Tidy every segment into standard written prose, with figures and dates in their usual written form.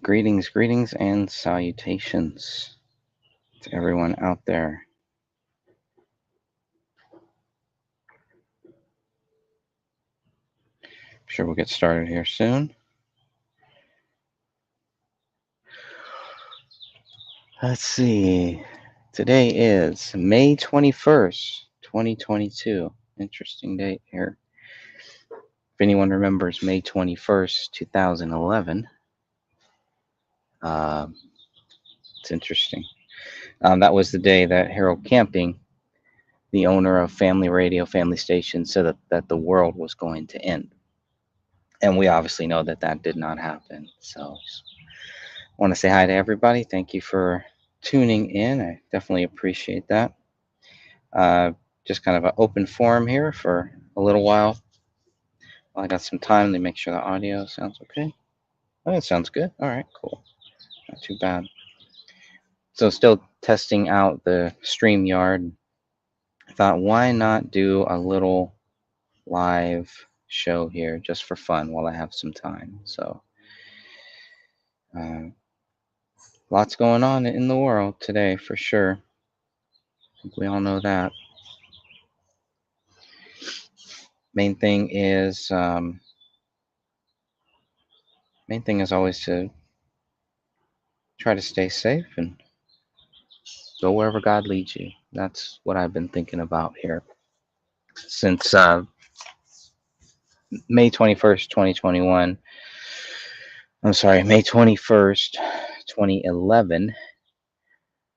Greetings, greetings, and salutations to everyone out there. I'm sure we'll get started here soon. Let's see. Today is May 21st, 2022. Interesting date here. If anyone remembers May 21st, 2011, uh, it's interesting. That was the day that Harold Camping, the owner of Family Radio, Family Station, said that the world was going to end. And we obviously know that that did not happen. So I want to say hi to everybody. Thank you for tuning in. I definitely appreciate that. Uh, just kind of an open forum here for a little while. I got some time to make sure the audio sounds okay. Oh, it sounds good. All right, cool. Not too bad. So still testing out the StreamYard. I thought, why not do a little live show here just for fun while I have some time? So uh, lots going on in the world today for sure. I think we all know that. Main thing is always to try to stay safe and go wherever God leads you. That's what I've been thinking about here since May 21st, 2021. I'm sorry, May 21st, 2011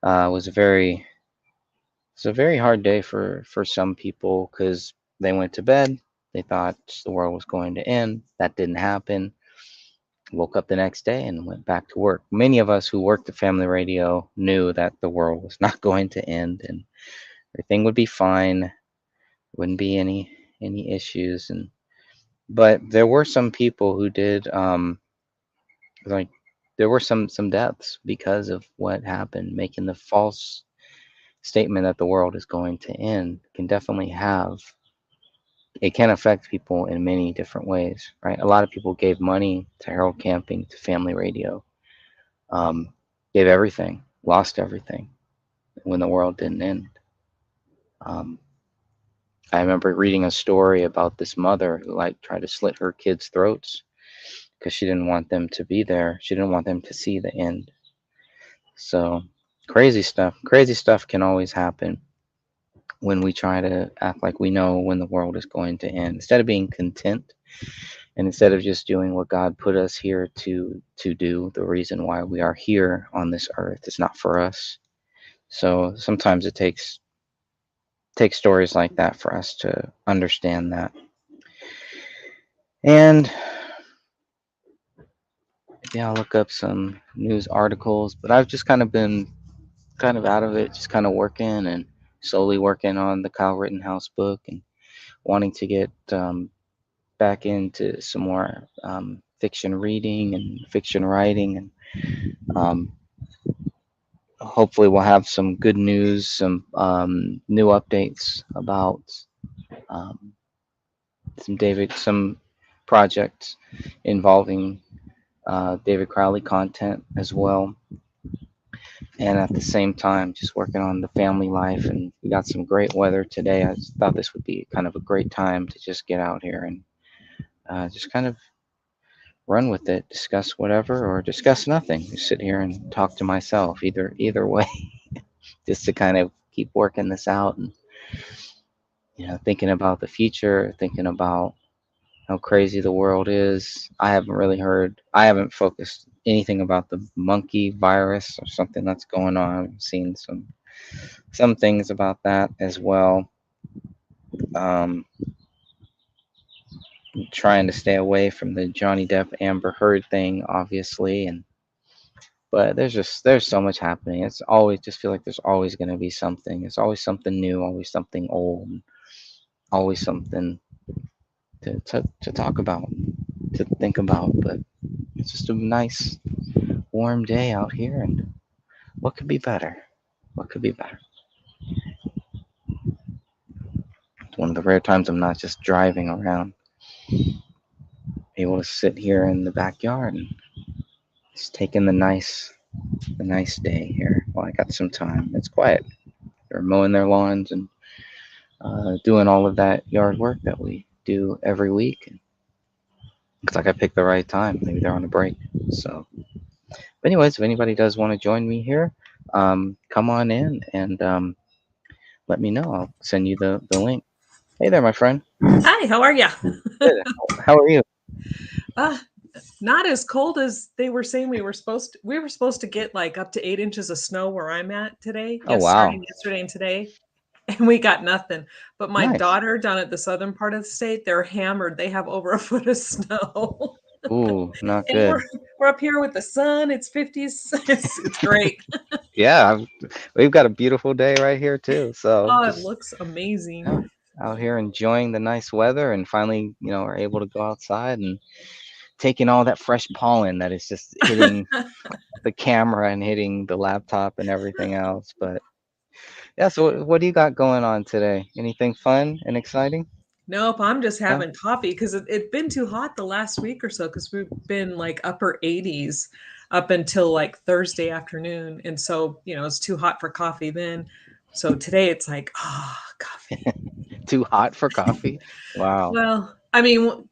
was a very hard day for some people because they went to bed. They thought the world was going to end. That didn't happen. Woke up the next day and went back to work. Many of us who worked at Family Radio knew that the world was not going to end and everything would be fine. Wouldn't be any issues. And but there were some people who did like there were some deaths because of what happened. Making the false statement that the world is going to end can definitely have it can affect people in many different ways, right? A lot of people gave money to Harold Camping, to Family Radio, um, gave everything, lost everything when the world didn't end. Um, I remember reading a story about this mother who like tried to slit her kids' throats because she didn't want them to be there. She didn't want them to see the end. So crazy stuff. Crazy stuff can always happen when we try to act like we know when the world is going to end. Instead of being content and instead of just doing what God put us here to do, the reason why we are here on this earth is not for us. So sometimes it takes stories like that for us to understand that. And maybe I'll look up some news articles, but I've just kind of been kind of out of it, just kind of working and slowly working on the Kyle Rittenhouse book and wanting to get back into some more fiction reading and fiction writing. And um, hopefully, we'll have some good news, some new updates about um, some projects involving David Crowley content as well. And at the same time, just working on the family life. And we got some great weather today. I just thought this would be kind of a great time to just get out here and just kind of run with it, discuss whatever, or discuss nothing. Just sit here and talk to myself. Either way, just to kind of keep working this out and thinking about the future, thinking about how crazy the world is. I haven't focused anything about the monkey virus or something that's going on. I've seen some things about that as well. Um, Trying to stay away from the Johnny Depp Amber Heard thing, obviously, and but there's so much happening. It's always just feel like there's always going to be something. It's always something new, always something old, always something to talk about, to think about. But it's just a nice warm day out here, and what could be better? What could be better? It's one of the rare times I'm not just driving around able to sit here in the backyard and just taking the nice day here while I got some time. It's quiet. They're mowing their lawns and doing all of that yard work that we do every week. And looks like I picked the right time. Maybe they're on a break. So, but anyways, if anybody does want to join me here, come on in and let me know. I'll send you the link. Hey there, my friend. Hi, how are you? Good. How are you? uh, Not as cold as they were saying we were supposed to. We were supposed to get like up to 8 inches of snow where I'm at today. Oh, Yes, wow. starting yesterday and today, and we got nothing. But my Nice. daughter down at the southern part of the state, they're hammered. They have over a foot of snow, Ooh, not and good. we're up here with the sun. It's 50s. It's great. Yeah, we've got a beautiful day right here too. So Oh, it just looks amazing. yeah, out here enjoying the nice weather and finally, are able to go outside and taking all that fresh pollen that is just hitting the camera and hitting the laptop and everything else. But yeah, so what do you got going on today? Anything fun and exciting? Nope, I'm just No? having coffee because it's been too hot the last week or so because we've been like upper 80s up until like Thursday afternoon. And so, it's too hot for coffee then. So today it's like, coffee. Too hot for coffee? Wow. Well, I mean,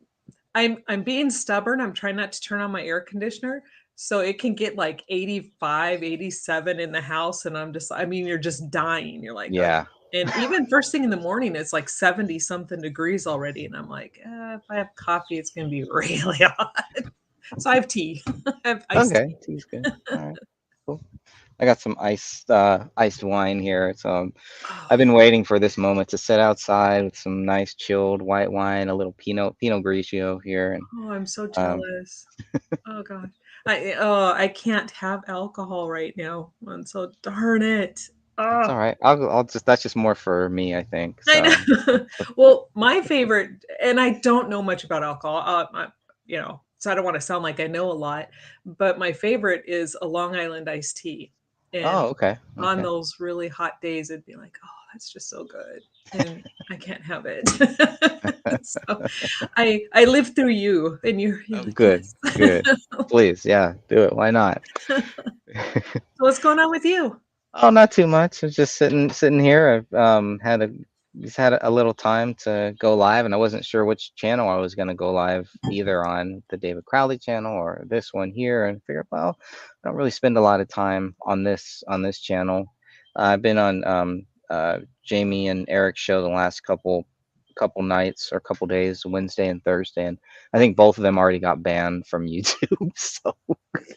I'm being stubborn. I'm trying not to turn on my air conditioner. So it can get like 85, 87 in the house. And you're just dying. You're like, oh. Yeah. And even first thing in the morning, it's like 70 something degrees already. And I'm like, if I have coffee, it's going to be really hot. So I have tea. I have iced Okay, tea. tea's good. All right, cool. I got some iced wine here. So Oh, I've been waiting for this moment to sit outside with some nice chilled white wine, a little Pinot Grigio here, and I'm so um, jealous. Oh gosh. I can't have alcohol right now. And so darn it. it's Oh, all right. I'll just that's just more for me, I think. I So know. Well, my favorite, and I don't know much about alcohol, so I don't want to sound like I know a lot, but my favorite is a Long Island iced tea. oh, And okay, on okay. those really hot days, it'd be like, oh, that's just so good. And I can't have it. So I live through you, and you're Oh, like, good, yes. good. Please, yeah, do it. Why not? So what's going on with you? Oh, not too much. I was just sitting here. I've had a little time to go live, and I wasn't sure which channel I was going to go live, either on the David Crowley channel or this one here. And figured, well, I don't really spend a lot of time on this channel. I've been on Jamie and Eric's show the last couple nights or couple days, Wednesday and Thursday, and I think both of them already got banned from YouTube. So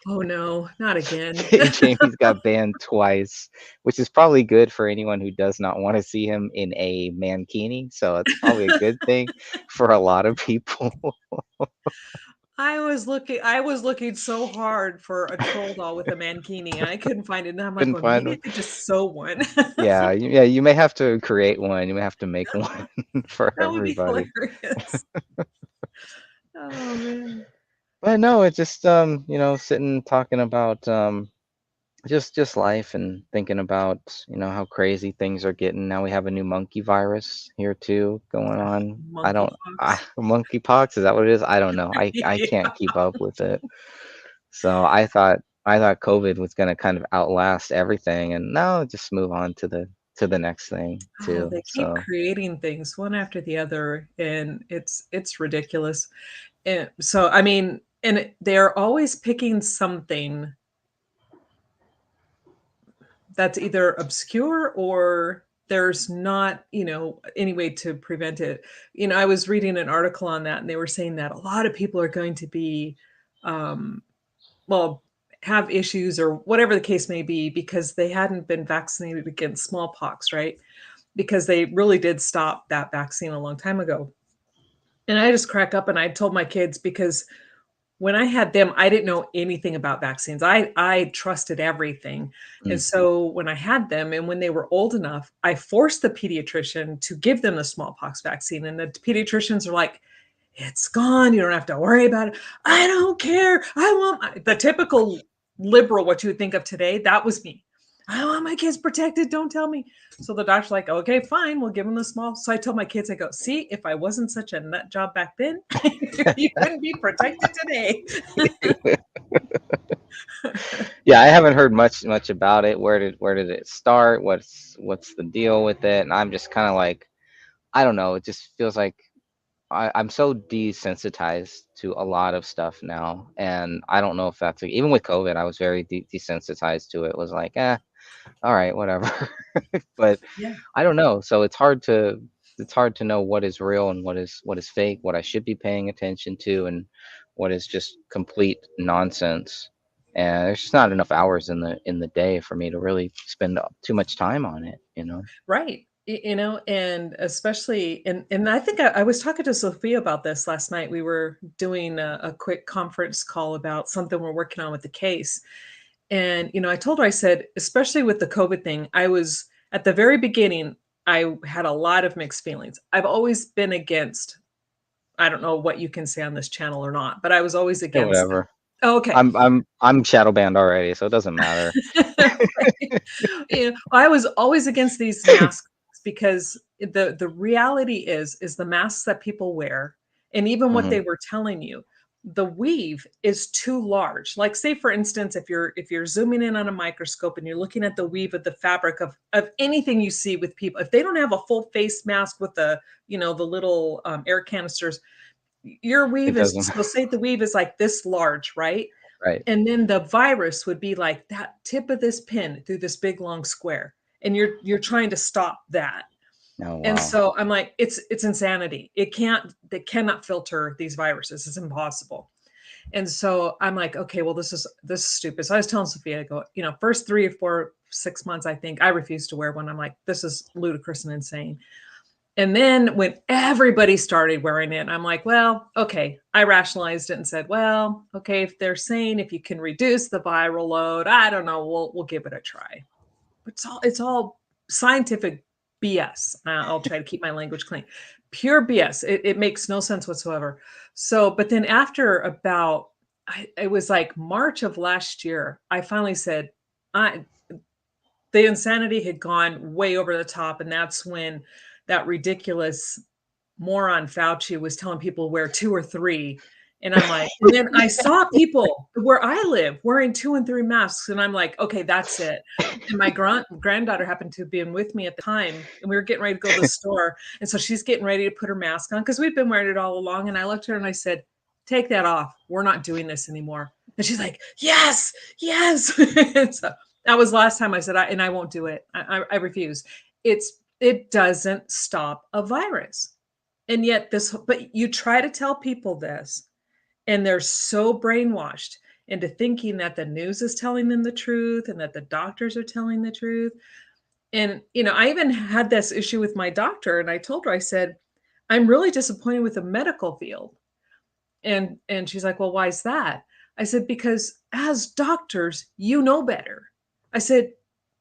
Oh no, not again. Jamie's got banned twice, which is probably good for anyone who does not want to see him in a mankini. So it's probably a good thing for a lot of people. I was looking so hard for a troll doll with a mankini. I couldn't find it. And I'm like, Couldn't well, find maybe I one. could just sew one. Yeah, you may have to create one. You may have to make one for That would be everybody. hilarious. Oh man. But no, it's just sitting talking about just life and thinking about how crazy things are getting. Now we have a new monkey virus here too going on. I don't Monkeypox. monkeypox, is that what it is? I don't know. I Yeah. can't keep up with it. So I thought COVID was going to kind of outlast everything, and now just move on to the next thing Oh, too. they keep So creating things one after the other, and it's ridiculous. And so I mean, they're always picking something that's either obscure or there's not, any way to prevent it. I was reading an article on that and they were saying that a lot of people are going to be, um, well, have issues or whatever the case may be because they hadn't been vaccinated against smallpox, right? Because they really did stop that vaccine a long time ago. And I just crack up and I told my kids because when I had them, I didn't know anything about vaccines. I trusted everything. And mm, so when I had them and when they were old enough, I forced the pediatrician to give them the smallpox vaccine. And the pediatricians are like, it's gone. You don't have to worry about it. I don't care. I want the typical liberal, what you would think of today. That was me. I want my kids protected. Don't tell me. So the doctor's like, okay, fine. We'll give them the small. So I told my kids, I go, see, if I wasn't such a nut job back then, you wouldn't be protected today. Yeah, I haven't heard much about it. Where did it start? What's the deal with it? And I'm just kind of like, I don't know. It just feels like I'm so desensitized to a lot of stuff now, and I don't know if that's like, even with COVID, I was very desensitized to it. It was like, all right, whatever. But Yeah. I don't know. So it's hard to know what is real and what is fake, what I should be paying attention to, and what is just complete nonsense. And there's just not enough hours in the day for me to really spend too much time on it, you know. Right. And especially, and I think I was talking to Sophia about this last night. We were doing a quick conference call about something we're working on with the case. And, I told her, I said, especially with the COVID thing, I was at the very beginning, I had a lot of mixed feelings. I've always been against, I don't know what you can say on this channel or not, but I was always Yeah, against it. whatever. Oh, okay. I'm shadow banned already, so it doesn't matter. Right. I was always against these masks because the reality is the masks that people wear, and even what Hmm. they were telling you, the weave is too large. Like, say for instance, if you're zooming in on a microscope and you're looking at the weave of the fabric of anything you see with people, if they don't have a full face mask with the little air canisters, your It weave is, doesn't. so say the weave is like this large, right? Right. And then the virus would be like that tip of this pin through this big long square. And you're trying to stop that. Oh, And wow. so I'm like, it's insanity. They cannot filter these viruses. It's impossible. And so I'm like, okay, well, this is stupid. So I was telling Sophia, I go, first 3 or 4, 6 months, I think I refused to wear one. I'm like, this is ludicrous and insane. And then when everybody started wearing it, I'm like, well, okay. I rationalized it and said, well, okay, if they're saying if you can reduce the viral load, I don't know, we'll give it a try. It's all scientific BS. I'll try to keep my language clean. Pure BS. It makes no sense whatsoever. So, but then after about, it was like March of last year, I finally said, I the insanity had gone way over the top, and that's when that ridiculous moron Fauci was telling people wear 2 or 3, and I'm like, and then I saw people where I live wearing 2 and 3 masks, and I'm like, "Okay, that's it." And my granddaughter happened to have been with me at the time, and we were getting ready to go to the store, and so she's getting ready to put her mask on because 'cause we've been wearing it all along, and I looked at her and I said, "Take that off. We're not doing this anymore." And she's like, "Yes, yes." And so that was last time I said, I won't do it. I refuse. It doesn't stop a virus. And yet but you try to tell people this, and they're so brainwashed into thinking that the news is telling them the truth and that the doctors are telling the truth. And, I even had this issue with my doctor, and I told her, I said, I'm really disappointed with the medical field. And she's like, well, why is that? I said, because as doctors, you know better. I said,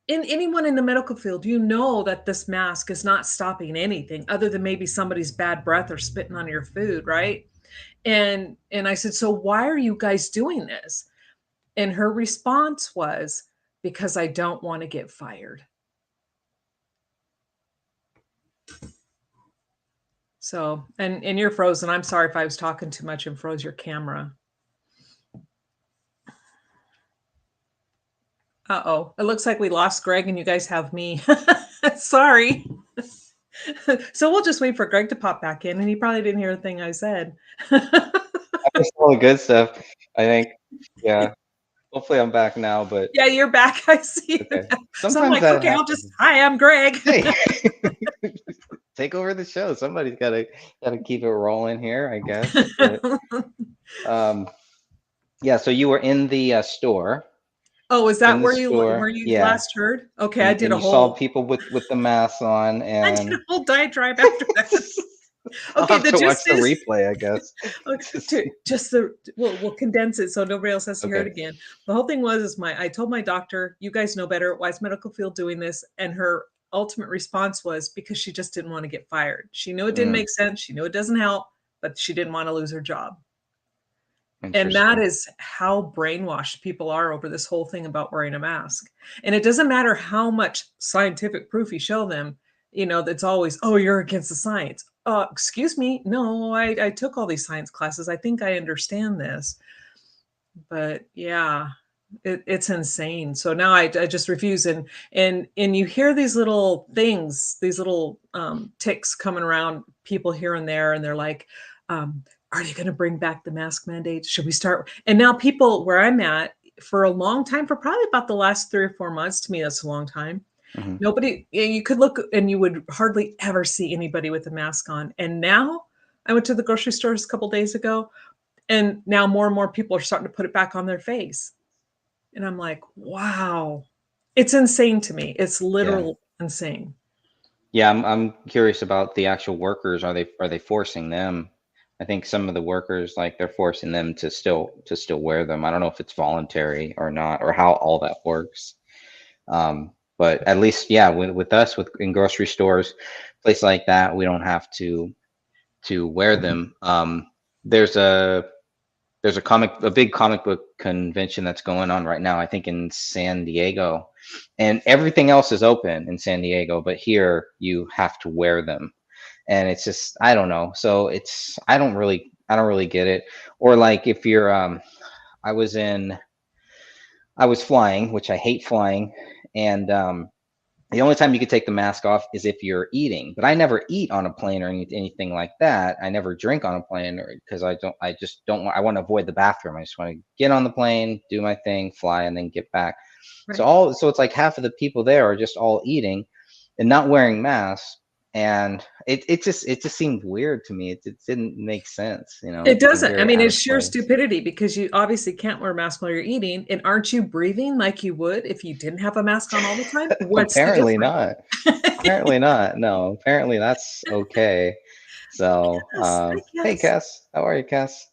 in anyone in the medical field, you know that this mask is not stopping anything other than maybe somebody's bad breath or spitting on your food, right? And I said, so why are you guys doing this? And her response was, because I don't want to get fired. So, and you're frozen. I'm sorry if I was talking too much and froze your camera. Uh-oh. It looks like we lost Greg and you guys have me. Sorry. So we'll just wait for Greg to pop back in, and he probably didn't hear a thing I said. I missed all the good stuff, I think. Yeah. Hopefully I'm back now, but Yeah, you're back. I see you okay. now. So I'm Sometimes like, that okay, I'll just, happens. hi, I'm Greg. Hey, take over the show. Somebody's gotta keep it rolling here, I guess. But um, yeah. So you were in the store, Oh, is that where store, you yeah, last heard? Okay, I and did a you saw whole people with the masks on, I did a and whole diatribe after that. I'll Okay, have the to watch gist the is replay, I guess. okay, To see. we'll condense it so nobody else has to hear it Okay. again. The whole thing was is I told my doctor, you guys know better. Why is medical field doing this? And her ultimate response was because she just didn't want to get fired. She knew it didn't Mm, make sense. She knew it doesn't help, but she didn't want to lose her job. And that Interesting. is how brainwashed people are over this whole thing about wearing a mask. And it doesn't matter how much scientific proof you show them, that's always, oh, you're against the science. Excuse me. No, I took all these science classes. I think I understand this. But yeah, it's insane. So now I just refuse. And you hear these little things, these little ticks coming around people here and there, and they're like, are they going to bring back the mask mandate? Should we start? And now people where I'm at, for a long time, for probably about the last 3 or 4 months, to me that's a long time. Hmm. Nobody, you could look and you would hardly ever see anybody with a mask on. And now I went to the grocery stores a couple days ago, and now more and more people are starting to put it back on their face. And I'm like, wow, it's insane to me. It's Yeah. literal insane. Yeah, I'm curious about the actual workers. Are they forcing them? I think some of the workers, like, they're forcing them to still wear them. I don't know if it's voluntary or not, or how all that works. But at least, yeah, with us, with in grocery stores, place like that, we don't have to wear them. There's a big comic book convention that's going on right now, I think in San Diego, and everything else is open in San Diego, but here you have to wear them, and it's just, I don't know. So it's, I don't really get it. Or like, if you're I was in I was flying, which I hate flying, and the only time you could take the mask off is if you're eating. But I never eat on a plane or anything like that. I never drink on a plane, because I just don't want. I want to avoid the bathroom. I just want to get on the plane, do my thing, fly, and then get back. Right. So it's like half of the people there are just all eating and not wearing masks, and it just seemed weird to me. It didn't make sense. It It seemed doesn't. I very mean, out it's of sheer place. stupidity because you obviously can't wear a mask while you're eating. And aren't you breathing like you would if you didn't have a mask on all the time? What's the Apparently difference? not. Apparently not. No, apparently that's okay. So, Yes, I hey, guess. Cass, how are you, Cass?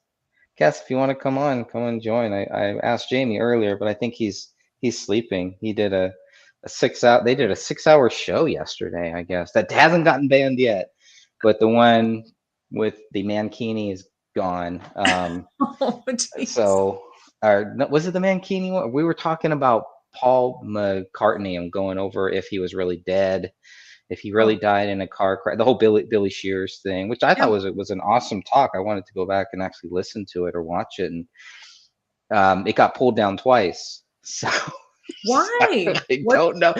Cass, if you want to come on, come and join. I asked Jamie earlier, but I think he's sleeping. He did a 6 hour. They did a 6 hour show yesterday, I guess, that hasn't gotten banned yet, but the one with the Mankini is gone. Oh, jeez. So, or no, was it the Mankini one? We were talking about Paul McCartney and going over if he was really dead, if he really Oh, died in a car crash, the whole Billy Shears thing, which I yeah. thought was an awesome talk. I wanted to go back and actually listen to it or watch it, and it got pulled down twice. So, Why? I What? don't know.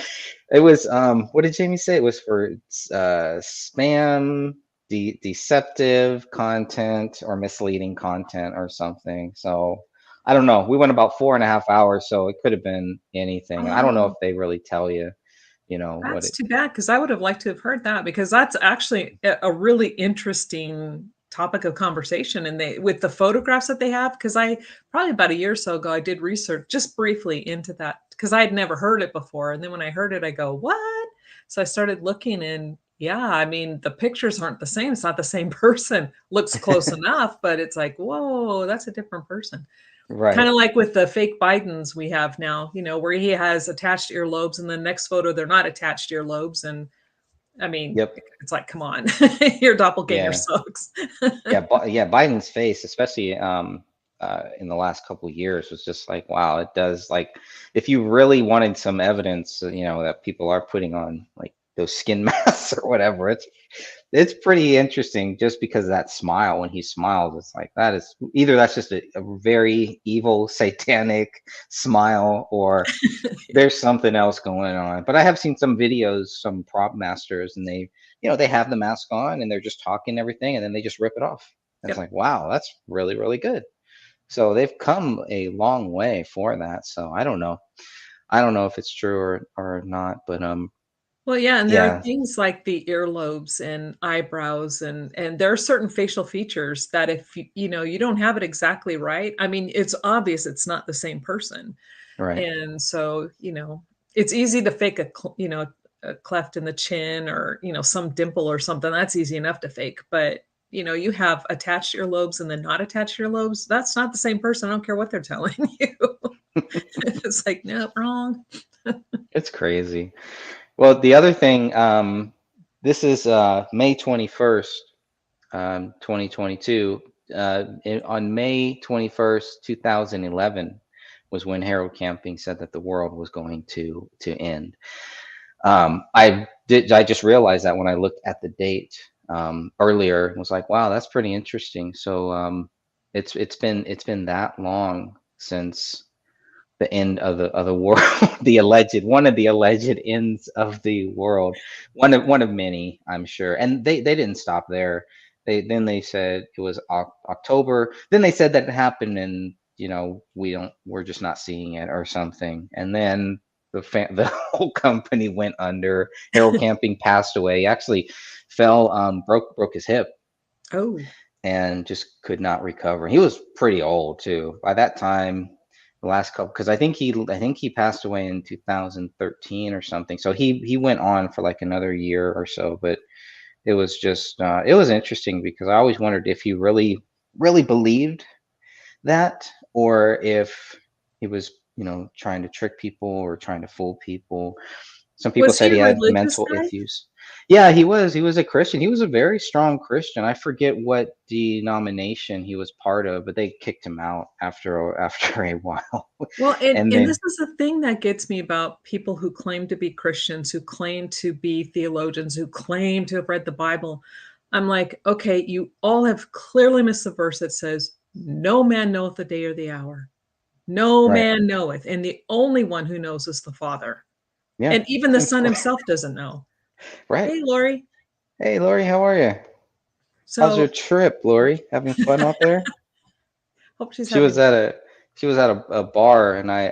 It was, what did Jamie say? It was for spam, deceptive content, or misleading content or something. So I don't know. We went about 4.5 hours, so it could have been anything. And I don't know if Oh, they really tell you, what that's it. too bad because I would have liked to have heard that because that's actually a really interesting topic of conversation. And they, with the photographs that they have, because I probably about a year or so ago, I did research just briefly into that because I had never heard it before. And then when I heard it, I go, what? So I started looking, and yeah, I mean, the pictures aren't the same. It's not the same person. Looks close enough, but it's like, whoa, that's a different person. Kind Right. of like with the fake Bidens we have now, where he has attached earlobes, and the next photo they're not attached earlobes. And I mean, Yep. it's like, come on, your doppelganger Yeah. sucks. Yeah. Yeah. Biden's face, especially in the last couple of years, was just like, wow. It does, like, if you really wanted some evidence, that people are putting on, like, those skin masks or whatever, it's pretty interesting, just because of that smile. When he smiles, it's like, that is either that's just a very evil satanic smile, or there's something else going on. But I have seen some videos, some prop masters, and they have the mask on and they're just talking and everything, and then they just rip it off. And it's Yep. like, wow, that's really, really good. So they've come a long way for that. So I don't know. I don't know if it's true or not, but Well, yeah, and there are yeah, things like the earlobes and eyebrows, and there are certain facial features that if you don't have it exactly right, I mean, it's obvious it's not the same person. right. And so, it's easy to fake a cleft in the chin, or, some dimple or something. That's easy enough to fake. But, you have attached earlobes and then not attached earlobes. That's not the same person. I don't care what they're telling you. It's like, no, wrong. It's crazy. Well, the other thing, this is May 21st, 2022. on May 21st, 2011, was when Harold Camping said that the world was going to end. I just realized that when I looked at the date earlier, and was like, wow, that's pretty interesting. So it's been that long since the end of the world, the alleged one of the alleged ends of the world, one of many, I'm sure. And they didn't stop there. They said it was October. Then they said that it happened, and we're just not seeing it or something. And then the whole company went under. Harold Camping passed away. He actually fell, broke his hip, Oh, and just could not recover. He was pretty old too. By that time, the last couple, because I think he passed away in 2013 or something. So he went on for like another year or so. But it was just it was interesting because I always wondered if he really believed that, or if he was trying to trick people or trying to fool people. Some people was he said he a had religious mental guy? issues. Yeah, he was. He was a Christian. He was a very strong Christian. I forget what denomination he was part of, but they kicked him out after a while. Well, and And and this then is the thing that gets me about people who claim to be Christians, who claim to be theologians, who claim to have read the Bible. I'm like, okay, you all have clearly missed the verse that says, "No man knoweth the day or the hour. No right, man knoweth, and the only one who knows is the Father." yeah, And even the Son himself doesn't know. right. Hey, Lori. Hey, Lori, how are you? How's your So trip, Lori? Having fun out there? hope she's She was having. at a she was at a bar, and I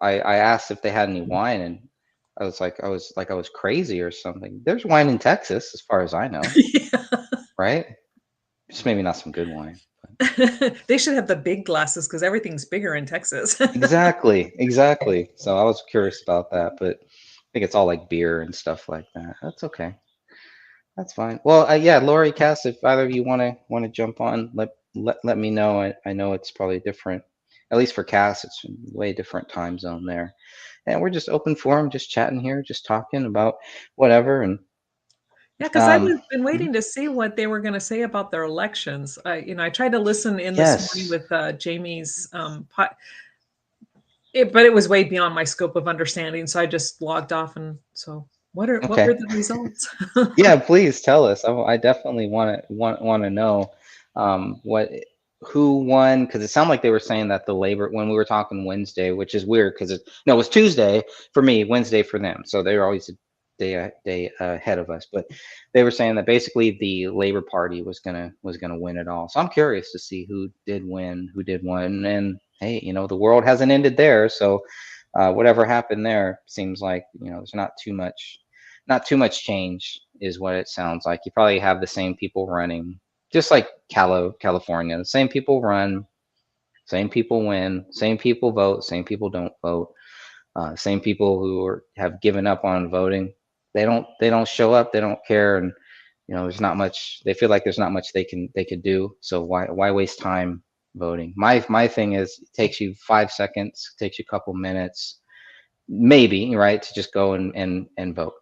asked if they had any wine, and I was crazy or something. There's wine in Texas, as far as I know, Yeah. right? Just maybe not some good wine. They should have the big glasses because everything's bigger in Texas. Exactly, exactly. So I was curious about that, but I think it's all like beer and stuff like that. That's okay. That's fine. Well, yeah, Lori, Cass, if either of you want to jump on, let me know. I know it's probably different. At least for Cass, it's way different time zone there. And we're just open forum, just chatting here, just talking about whatever. And Yeah, because I've um, been mhm. waiting to see what they were gonna say about their elections. I tried to listen in this morning Yes. with, Jamie's, but it was way beyond my scope of understanding, so I just logged off, and so what were Okay. the results? Yeah, please tell us. I definitely want to know what who won, because it sounded like they were saying that the labor, when we were talking Wednesday, which is weird because no, it was Tuesday for me, Wednesday for them, so they were always a day ahead of us. But they were saying that basically the Labor Party was gonna win it all. So I'm curious to see who did win, who did win, and hey, the world hasn't ended there, so whatever happened there seems like there's not too much change is what it sounds like. You probably have the same people running, just like California. The same people run, same people win, same people vote, same people don't vote. Same people who have given up on voting. They don't show up. They don't care, and there's not much. They feel like there's not much they could do. So why waste time voting? My thing is, it takes you 5 seconds, takes you a couple minutes, maybe, right, to just go and vote,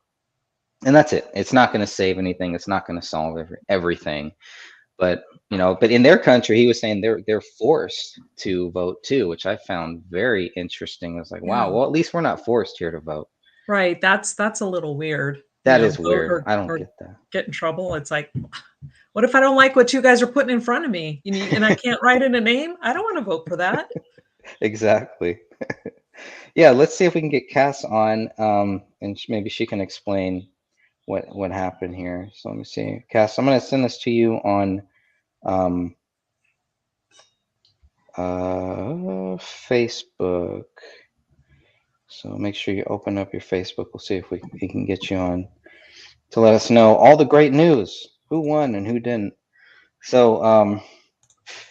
and that's it. It's not going to save anything. It's not going to solve everything. But in their country, he was saying they're forced to vote too, which I found very interesting. I was like, Yeah. wow, well, at least we're not forced here to vote. Right, that's a little weird, That is vote weird. or I don't get that. get in trouble. It's like, what if I don't like what you guys are putting in front of me, and I can't write in a name? I don't wanna vote for that. Exactly. Yeah, let's see if we can get Cass on, and maybe she can explain what happened here. So let me see, Cass. I'm gonna send this to you on um, Facebook. So make sure you open up your Facebook. We'll see if we can get you on to let us know all the great news, who won and who didn't. So,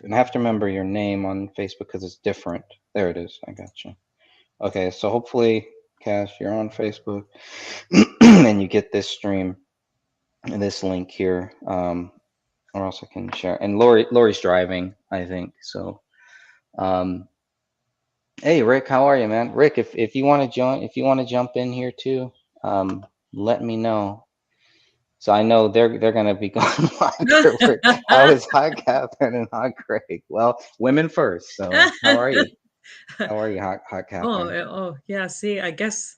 and I have to remember your name on Facebook because it's different. There it is. I got you. Okay, so hopefully, Cash, you're on Facebook and you get this stream and this link here, or else I can share. And Lori's driving, I think. So, um, hey, Rick, how are you, man? Rick, if you want to join, if you want to jump in here too, let me know. So I know they're gonna be going longer. How is Hot Catherine and Hot Greg? Well, women first. So how are you? How are you, Hot Oh, Catherine? oh, yeah. See, I guess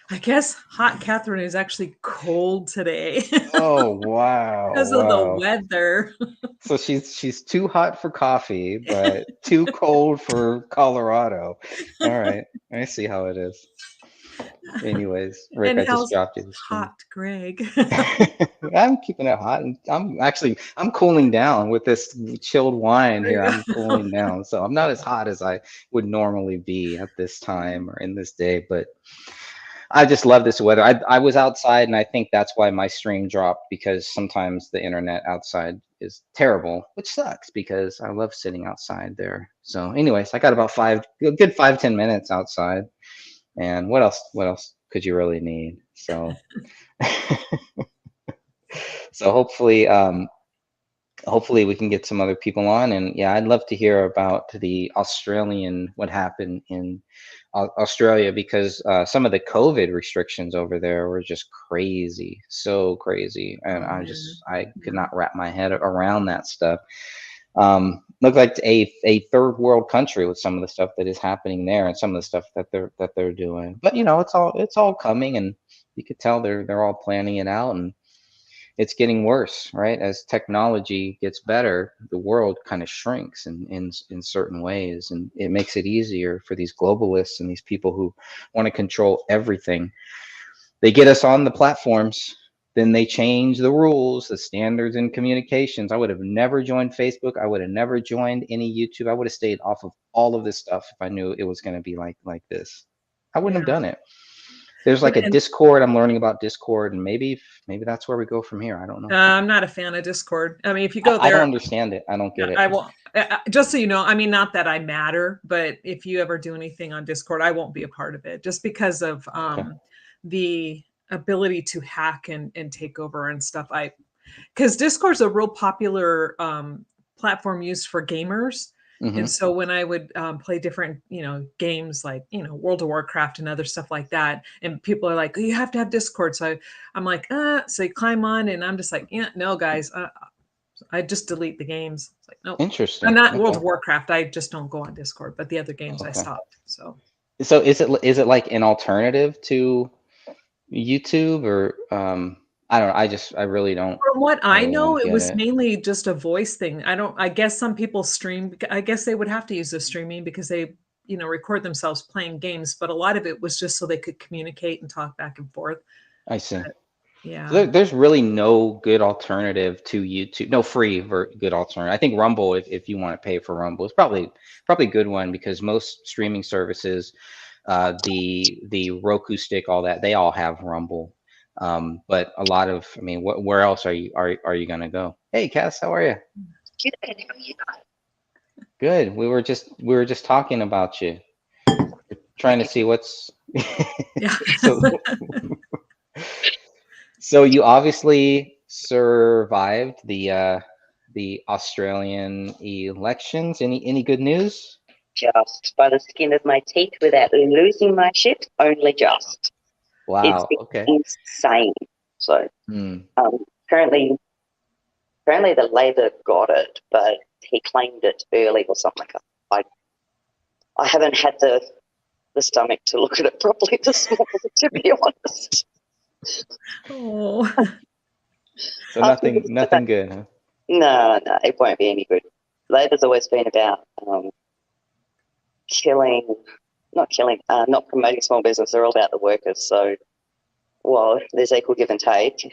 hot Catherine is actually cold today Oh wow, because of the wow. weather. So she's too hot for coffee, but too cold for Colorado. All right, I see how it is. Anyways, Rick, And I just how's dropped you the stream. hot Greg? I'm keeping it hot, and I'm cooling down with this chilled wine here. I'm cooling down, so I'm not as hot as I would normally be at this time or in this day. But I just love this weather. I was outside, and I think that's why my stream dropped because sometimes the internet outside is terrible, which sucks because I love sitting outside there. So, anyways, I got about a good 5-10 minutes outside, and what else? What else could you really need? So. So hopefully we can get some other people on. And yeah, I'd love to hear about the Australian, what happened in Australia, because some of the COVID restrictions over there were just crazy, so crazy, and Oh man, I could yeah, not wrap my head around that stuff. Look like a third world country with some of the stuff that is happening there and some of the stuff that they're doing. But it's all coming, and you could tell they're all planning it out, and it's getting worse, right? As technology gets better, the world kind of shrinks in certain ways, and it makes it easier for these globalists and these people who want to control everything. They get us on the platforms, then they change the rules, the standards in communications. I would have never joined Facebook. I would have never joined any YouTube. I would have stayed off of all of this stuff if I knew it was going to be like this. I wouldn't have yeah. done it. There's And, like a and Discord. I'm learning about Discord, and maybe that's where we go from here. I don't know. I'm not a fan of Discord. I mean, if you go I don't there, understand it. I don't yeah, get it. I won't. Just so you know, I mean, not that I matter, but if you ever do anything on Discord, I won't be a part of it, just because of Okay. the ability to hack and take over and stuff. Because Discord's a real popular platform used for gamers. And Hmm. so when I would play different, games like, World of Warcraft and other stuff like that, and people are like, oh, you have to have Discord. So I'm like, so you climb on, and I'm just like, yeah, no, guys, I just delete the games. It's like, nope. I'm Interesting. not World Okay. of Warcraft. I just don't go on Discord, but the other games I Okay. stopped. So So is it like an alternative to YouTube, or I don't know. I really don't from what I I really know, don't it get was it. mainly just a voice thing. I guess some people stream. I guess they would have to use the streaming because they, record themselves playing games, but a lot of it was just so they could communicate and talk back and forth. I see. But So yeah. there's really no good alternative to YouTube. No free good alternative. I think Rumble, if you want to pay for Rumble, is probably a good one because most streaming services, the Roku stick, all that, they all have Rumble. But a lot of, I mean, where else are you gonna go? Hey, Cass, how are you? Good. We were just talking about you, trying to see what's Yeah. so so you obviously survived the Australian elections. Any good news? Just by the skin of my teeth without losing my shit, only just. It's Wow. been Okay. insane. So Hmm. um, apparently, apparently the Labor got it, but he claimed it early or something. I I haven't had the stomach to look at it properly this morning, to be honest. Oh. So After yesterday, nothing good, huh? no, it won't be any good. Labor's always been about killing, not promoting small business. They're all about the workers. So while there's equal give and take,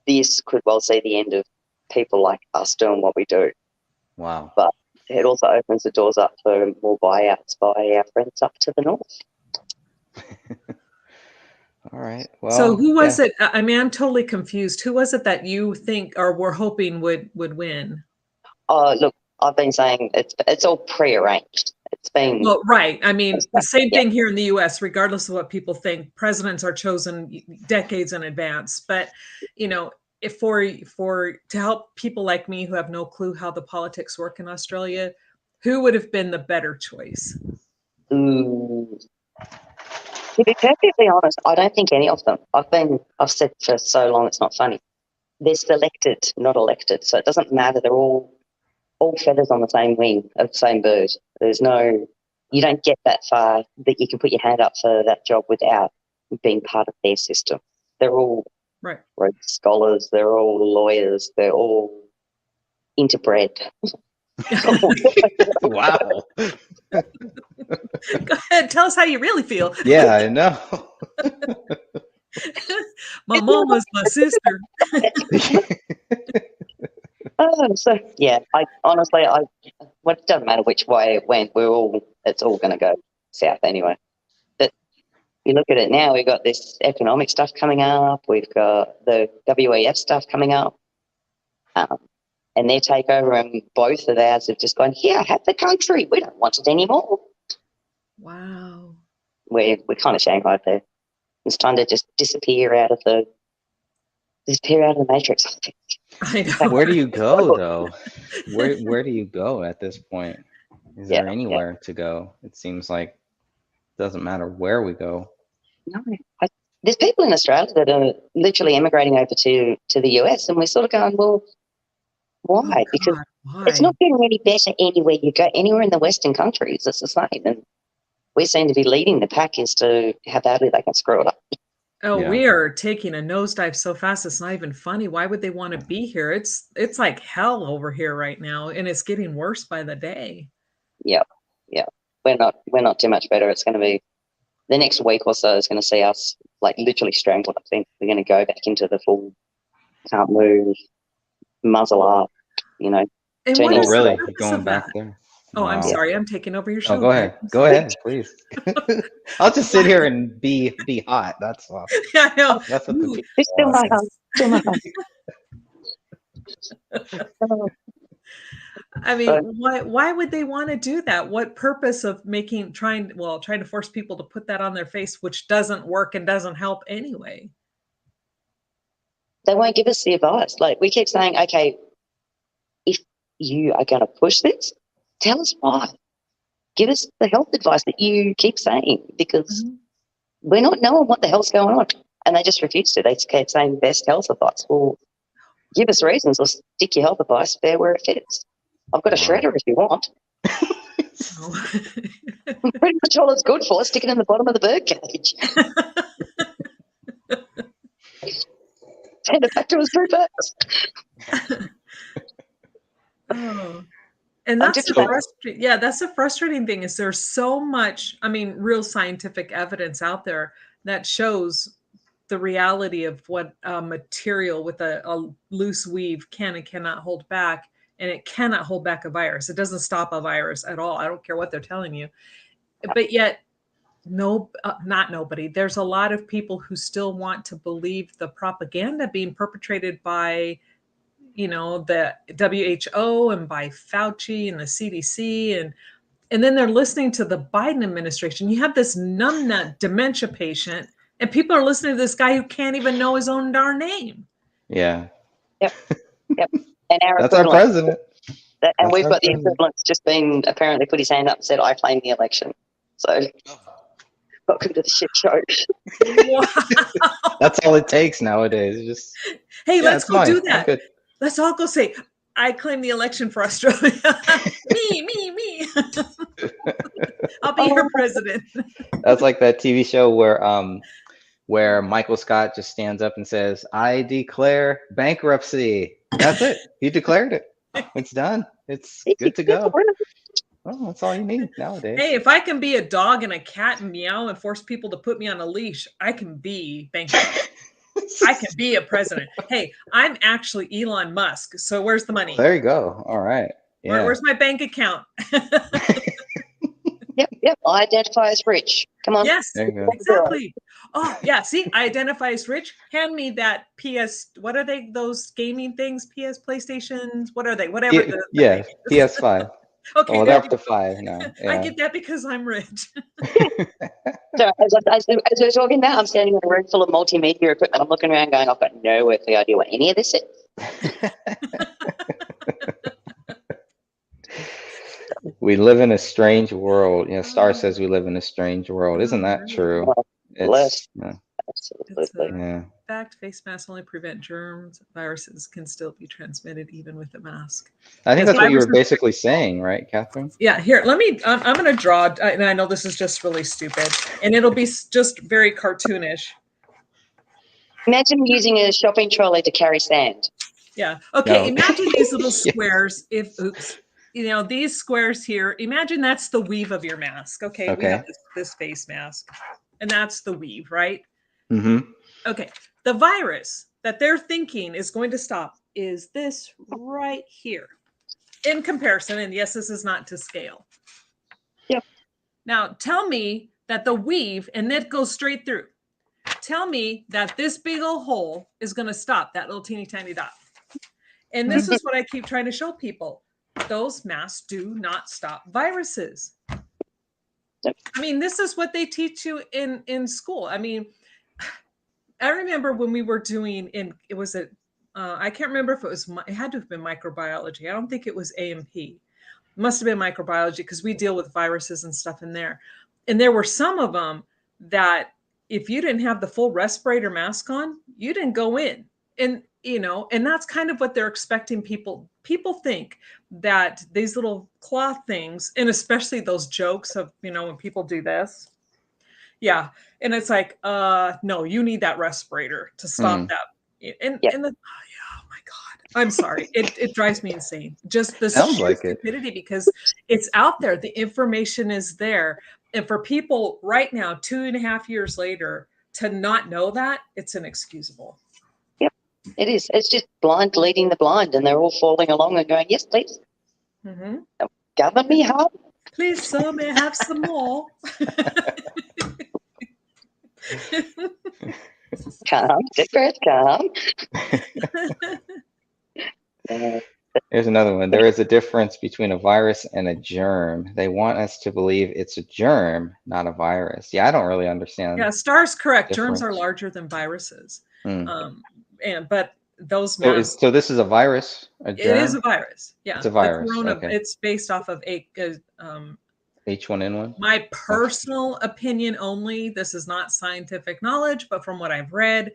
this could well see the end of people like us doing what we do. Wow. But it also opens the doors up for more buyouts by our friends up to the north. All right. So Well, who was yeah. it? I mean, I'm totally confused. Who was it that you think or were hoping would win? Look, I've been saying it's all prearranged. It's been, Well, right. I mean, the same yeah. thing here in the US, regardless of what people think, presidents are chosen decades in advance. But, if for to help people like me who have no clue how the politics work in Australia, who would have been the better choice? Mm, to be perfectly honest, I don't think any of them. I've said for so long it's not funny. they're selected, not elected. So it doesn't matter. They're all feathers on the same wing of the same bird. There's no, you don't get that far that you can put your hand up for that job without being part of their system. They're all Right. Rhodes Scholars. They're all lawyers. They're all interbred. Wow. Go ahead, tell us how you really feel. Yeah, I know. My mama's my sister. So yeah, I honestly, well, it doesn't matter which way it went. It's all going to go south anyway. But you look at it now, we've got this economic stuff coming up. We've got the WEF stuff coming up, and their takeover, and both of ours have just gone, yeah, have the country. We don't want it anymore. Wow. We're kind of shanghaied there. It's time to just disappear out of the matrix. I know. Where do you go though? Where do you go at this point? Is there anywhere to go? It seems like it doesn't matter where we go. No, there's people in Australia that are literally emigrating over to the US, and we're sort of going, well, why? Oh, because God, why? it's not getting any better anywhere you go. Anywhere in the Western countries, it's the same. And we seem to be leading the pack as to how badly they can screw it up. Oh, Yeah. we are taking a nosedive so fast it's not even funny. Why would they want to be here? It's like hell over here right now, and it's getting worse by the day. Yeah. We're not too much better. It's going to be the next week or so is going to see us like literally strangled. I think we're going to go back into the full can't move, muzzle up, And turn what Oh, is the really? You're purpose going of back that? there? Oh, I'm Wow. sorry. I'm taking over your show. Oh, go ahead. I'm Go sorry. ahead, please. I'll just sit here and be hot. That's all. Yeah, I know. That's what the Ooh, people It's still my want. home. Still my home. I mean, So, why would they want to do that? What purpose of trying to force people to put that on their face, which doesn't work and doesn't help anyway? they won't give us the advice. Like we keep saying, okay, if you are going to push this, tell us why. Give us the health advice that you keep saying, because we're not knowing what the hell's going on. And they just refuse to. They keep saying best health advice. Well, give us reasons or stick your health advice there where it fits. I've got a shredder if you want. Pretty much all it's good for. Stick it in the bottom of the bird cage. Send it back to us through first. Oh. And that's the frustrating thing is there's so much, real scientific evidence out there that shows the reality of what a material with a loose weave can and cannot hold back, and it cannot hold back a virus. It doesn't stop a virus at all. I don't care what they're telling you. But yet, not nobody. There's a lot of people who still want to believe the propaganda being perpetrated by the WHO and by Fauci and the CDC, and then they're listening to the Biden administration. You have this numbnut dementia patient, and people are listening to this guy who can't even know his own darn name. Yeah. Yep. And that's our president. And we've got the equivalent's just been apparently put his hand up and said, I claim the election. So welcome to the shit show. Wow. That's all it takes nowadays. Just hey, let's go do that. Good. Let's all go say, I claim the election for Australia. me. I'll be your president. That's like that TV show where Michael Scott just stands up and says, I declare bankruptcy. That's it. He declared it. It's done. It's good to go. Oh, that's all you need nowadays. Hey, if I can be a dog and a cat and meow and force people to put me on a leash, I can be bankrupt. I can be a president. Hey, I'm actually Elon Musk. So where's the money? There you go. All right. Yeah. Where's my bank account? Yep. I identify as rich. Come on. Yes, exactly. Oh, yeah. See, I identify as rich. Hand me that PS. What are they? Those gaming things? PS, PlayStations? What are they? Whatever. PS5. Okay. Well, they're up to 5 now. Yeah. I get that because I'm rich. So as we're talking now, I'm standing in a room full of multimedia equipment. I'm looking around going, I've got no earthly idea what any of this is. We live in a strange world. Star says we live in a strange world. Isn't that true? It's Absolutely. Yeah. fact, face masks only prevent germs. Viruses can still be transmitted even with a mask. I think Yes, that's what you were viruses. basically saying, right, Catherine? Yeah, here, let me, I'm going to draw, and I know this is just really stupid, and it'll be just very cartoonish. Imagine using a shopping trolley to carry sand. Yeah. Okay. No. Imagine these little Yeah. squares. Oops, these squares here, imagine that's the weave of your mask. Okay. We have Okay. this face mask, and that's the weave, right? Mm-hmm. Okay. The virus that they're thinking is going to stop is this right here in comparison. And yes, this is not to scale. Yep. Now tell me that the weave and it goes straight through. Tell me that this big old hole is going to stop that little teeny tiny dot. And this is what I keep trying to show people. Those masks do not stop viruses. I mean, this is what they teach you in school. I mean, I remember when we were doing I can't remember if it had to have been microbiology. I don't think it was A&P. It must have been microbiology because we deal with viruses and stuff in there. And there were some of them that if you didn't have the full respirator mask on, you didn't go in. And, and that's kind of what they're expecting people. People think that these little cloth things, and especially those jokes of, when people do this. Yeah. And it's like, no, you need that respirator to stop that. And Yep. oh my God, I'm sorry. It drives me insane. Just the Sounds sheer like it. stupidity because it's out there. The information is there. And for people right now, 2.5 years later, to not know that, it's inexcusable. Yep, it is. It's just blind leading the blind, and they're all falling along and going, yes, please. Mm-hmm. Govern me hard. Please, sir, may I have some more? Calm, deep breath, calm. Here's another one. There is a difference between a virus and a germ. They want us to believe it's a germ, not a virus. Yeah, I don't really understand. Yeah, Star's correct. Difference. Germs are larger than viruses. Hmm. But those masks. So this is a virus, a germ? It is a virus. Yeah, It's a virus. The corona. Okay. It's based off of H1N1. My personal opinion only. This is not scientific knowledge, but from what I've read,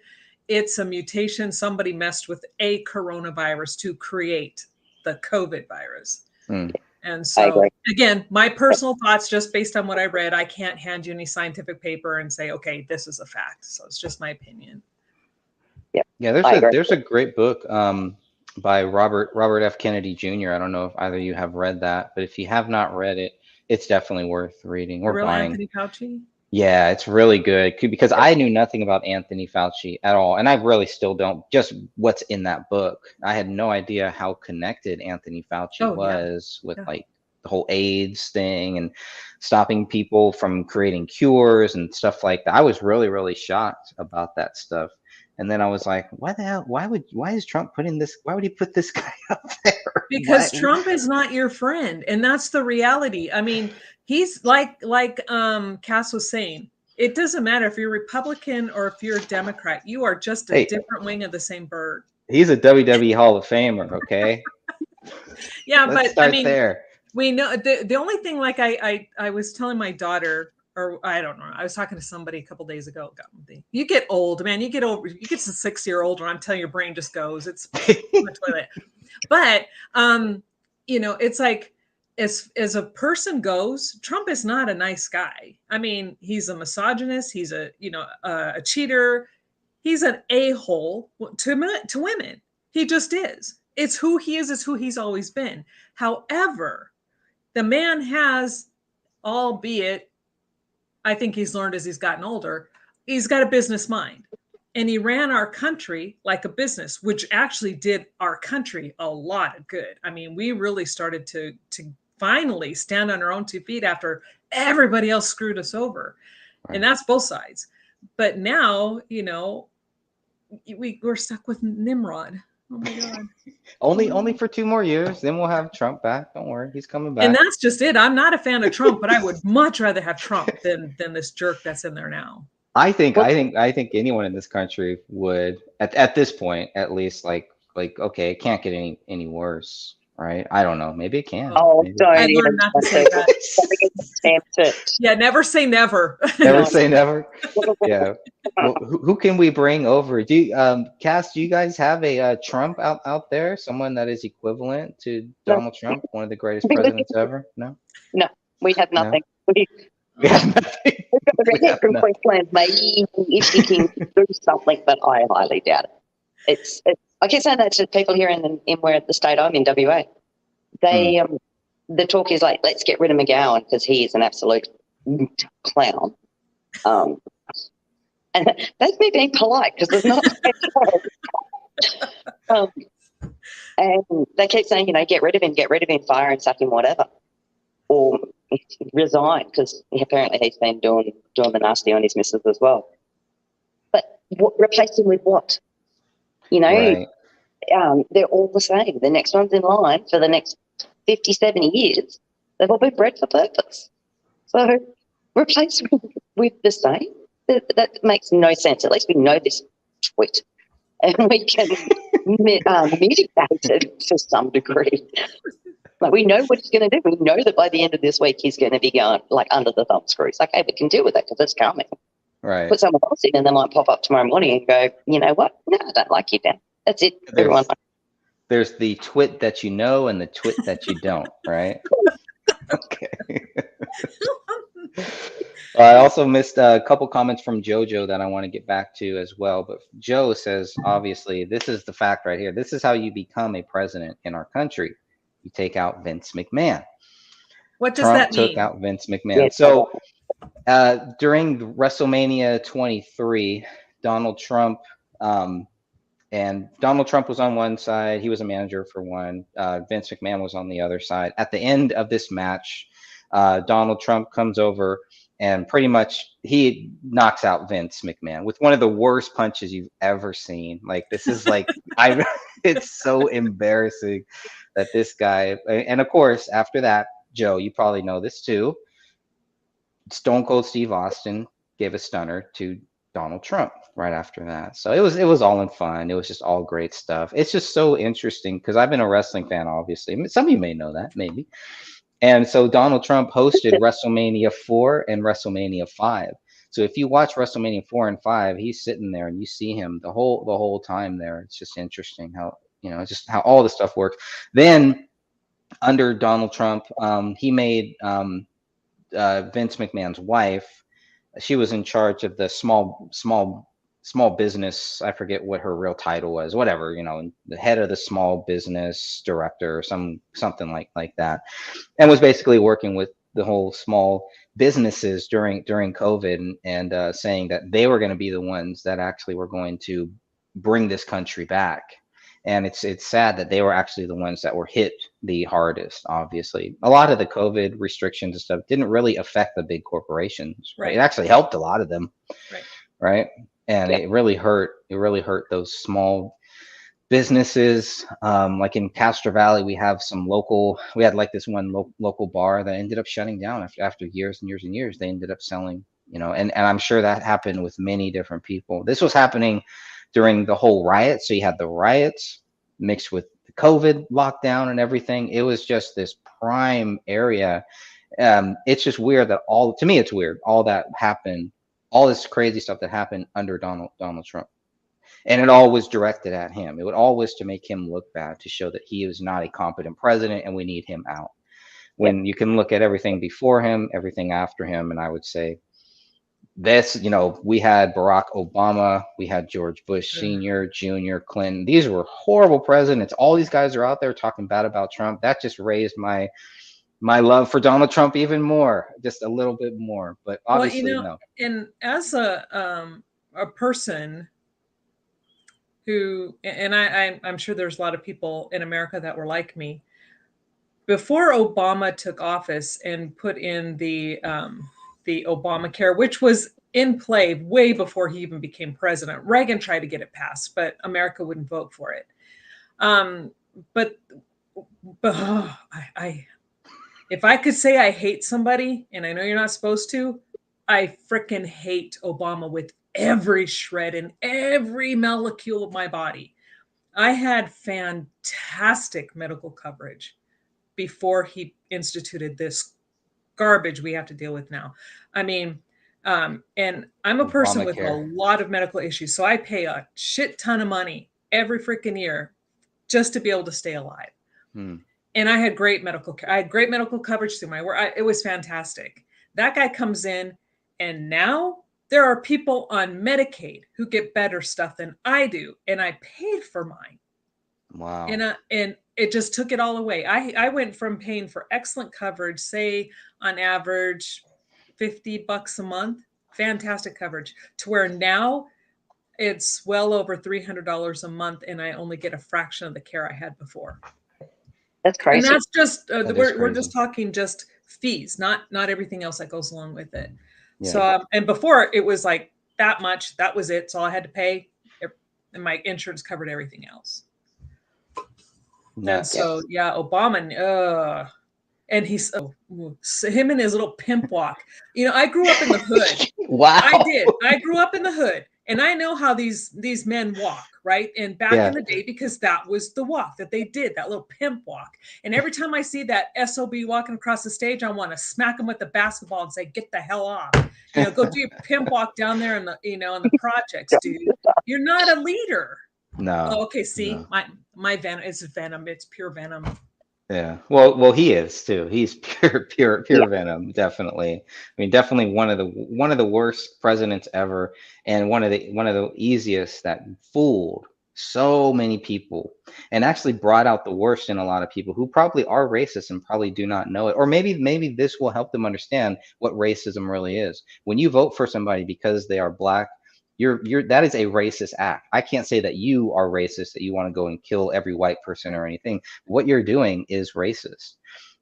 it's a mutation. Somebody messed with a coronavirus to create the COVID virus. And so, again, my personal thoughts, just based on what I read, I can't hand you any scientific paper and say, okay, this is a fact. So it's just my opinion. Yeah, there's a great book by Robert F. Kennedy Jr. I don't know if either of you have read that, but if you have not read it, it's definitely worth reading or buying. Anthony Fauci? Yeah, it's really good because I knew nothing about Anthony Fauci at all, and I really still don't. Just what's in that book, I had no idea how connected Anthony Fauci was with like the whole AIDS thing and stopping people from creating cures and stuff like that. I was really, really shocked about that stuff. And then I was like, why the hell? Why is Trump putting this? Why would he put this guy up there? Because Trump is not your friend. And that's the reality. I mean, he's like Cass was saying, it doesn't matter if you're Republican or if you're a Democrat, you are just a different wing of the same bird. He's a WWE Hall of Famer, okay? Yeah, Let's but start there. We know the only thing, like I was telling my daughter, or I don't know, I was talking to somebody a couple days ago. You get old, man. You get to 6-year-old, and I'm telling you, your brain just goes. It's the toilet. But it's like as a person goes, Trump is not a nice guy. I mean, he's a misogynist. He's a cheater. He's an a-hole to women. He just is. It's who he is. It's who he's always been. However, the man has, albeit, I think he's learned as he's gotten older, he's got a business mind. And he ran our country like a business, which actually did our country a lot of good. I mean, we really started to finally stand on our own 2 feet after everybody else screwed us over. Right. And that's both sides. But now, we're stuck with Nimrod. Oh my God. Only for 2 more years. Then we'll have Trump back. Don't worry. He's coming back. And that's just it. I'm not a fan of Trump, but I would much rather have Trump than this jerk that's in there now. I think anyone in this country would at this point, at least, like, okay, it can't get any worse, right? I don't know. Maybe it can. Oh, Maybe it don't I can. even learned not to try say to. that. Don't even attempt it. Yeah, never say never. Never No. say never. Yeah. Well, who can we bring over? Do you, Cass? Do you guys have a Trump out there? Someone that is equivalent to No. Donald Trump, one of the greatest presidents ever? No, No, we have no. nothing. We've We have nothing. got a We redneck have from nothing. Queensland, maybe if she can do something, but I highly doubt it. It's I keep saying that to people here in where the state I'm in, WA. They the talk is like, let's get rid of McGowan because he is an absolute clown. And that's me being polite because there's not. And they keep saying, get rid of him, fire and sack him, whatever, or resign because apparently he's been doing the nasty on his missus as well. But replace him with what? Right. They're all the same. The next one's in line for the next 50, 70 years. They've all been bred for purpose. So replace with the same. That makes no sense. At least we know this twit and we can mitigate it to some degree. Like we know what he's going to do. We know that by the end of this week he's going to be going like under the thumb screws. Like, hey, we can deal with that because it's coming. Right. Put someone else in and they might pop up tomorrow morning and go, you know what? No, I don't like you, Dan. That's it. Everyone. There's the twit that you know and the twit that you don't, right? Okay. I also missed a couple comments from JoJo that I want to get back to as well. But Joe says, obviously, this is the fact right here. This is how you become a president in our country. You take out Vince McMahon. What does Trump that mean? took out Vince McMahon. So during WrestleMania 23, Donald Trump and Donald Trump was on one side. He was a manager for one. Vince McMahon was on the other side. At the end of this match, Donald Trump comes over and pretty much he knocks out Vince McMahon with one of the worst punches you've ever seen. Like this is like it's so embarrassing that this guy. And of course, after that, Joe, you probably know this too. Stone Cold Steve Austin gave a stunner to Donald Trump right after that. So it was all in fun. It was just all great stuff. It's just so interesting because I've been a wrestling fan, obviously. Some of you may know that, maybe. And so Donald Trump hosted WrestleMania 4 and WrestleMania 5. So if you watch WrestleMania 4 and 5, he's sitting there and you see him the whole time there. It's just interesting how, just how all the stuff works. Then under Donald Trump, he made Vince McMahon's wife. She was in charge of the small business. I forget what her real title was. Whatever, the head of the small business director, or something like that, and was basically working with the whole small businesses during COVID and saying that they were going to be the ones that actually were going to bring this country back. And it's sad that they were actually the ones that were hit the hardest. Obviously, a lot of the COVID restrictions and stuff didn't really affect the big corporations. Right? It actually helped a lot of them. Right? And it really hurt. It really hurt those small businesses. Like in Castro Valley, we had like this one local bar that ended up shutting down after years and years and years. They ended up selling, and I'm sure that happened with many different people. This was happening during the whole riot. So you had the riots mixed with the COVID lockdown and everything. It was just this prime area. It's just weird that to me, it's weird. All that happened, all this crazy stuff that happened under Donald Trump. And it all was directed at him. It would always to make him look bad, to show that he is not a competent president and we need him out. When you can look at everything before him, everything after him, and I would say this, we had Barack Obama, we had George Bush Sr., Jr., Clinton. These were horrible presidents. All these guys are out there talking bad about Trump. That just raised my love for Donald Trump even more, just a little bit more. But obviously, no. And as a person who, and I'm sure there's a lot of people in America that were like me, before Obama took office and put in the Obamacare, which was in play way before he even became president. Reagan tried to get it passed, but America wouldn't vote for it. But if I could say I hate somebody, and I know you're not supposed to, I freaking hate Obama with every shred and every molecule of my body. I had fantastic medical coverage before he instituted this garbage we have to deal with now. I mean, and I'm a person with a Obamacare. lot of medical issues, so I pay a shit ton of money every freaking year just to be able to stay alive. Hmm. And I had great medical care. I had great medical coverage through my work. It was fantastic. That guy comes in, and now there are people on Medicaid who get better stuff than I do, and I paid for mine. Wow. And it just took it all away. I went from paying for excellent coverage, say on average $50 a month, fantastic coverage, to where now it's well over $300 a month, and I only get a fraction of the care I had before. That's And crazy. that's just we're crazy. just talking just fees, not everything else that goes along with it. Yeah. So and before it was like that much, that was it. So all I had to pay, and my insurance covered everything else. And Nuts. so yeah, Obama, and he's him and his little pimp walk. You know, I grew up in the hood. Wow. I did. I grew up in the hood, and I know how these men walk, right? And back Yeah. in the day, because that was the walk that they did, that little pimp walk. And every time I see that SOB walking across the stage, I want to smack him with the basketball and say, "Get the hell off! You know, go do your pimp walk down there in the in the projects, dude. You're not a leader." No. Oh, okay. See, No. my venom is venom. It's pure venom. Yeah. Well, he is too. He's pure Yeah. venom, definitely. I mean, definitely one of the worst presidents ever, and one of the easiest that fooled so many people and actually brought out the worst in a lot of people who probably are racist and probably do not know it. Or maybe this will help them understand what racism really is. When you vote for somebody because they are black, you're that is a racist act. I can't say that you are racist, that you want to go and kill every white person or anything. What you're doing is racist.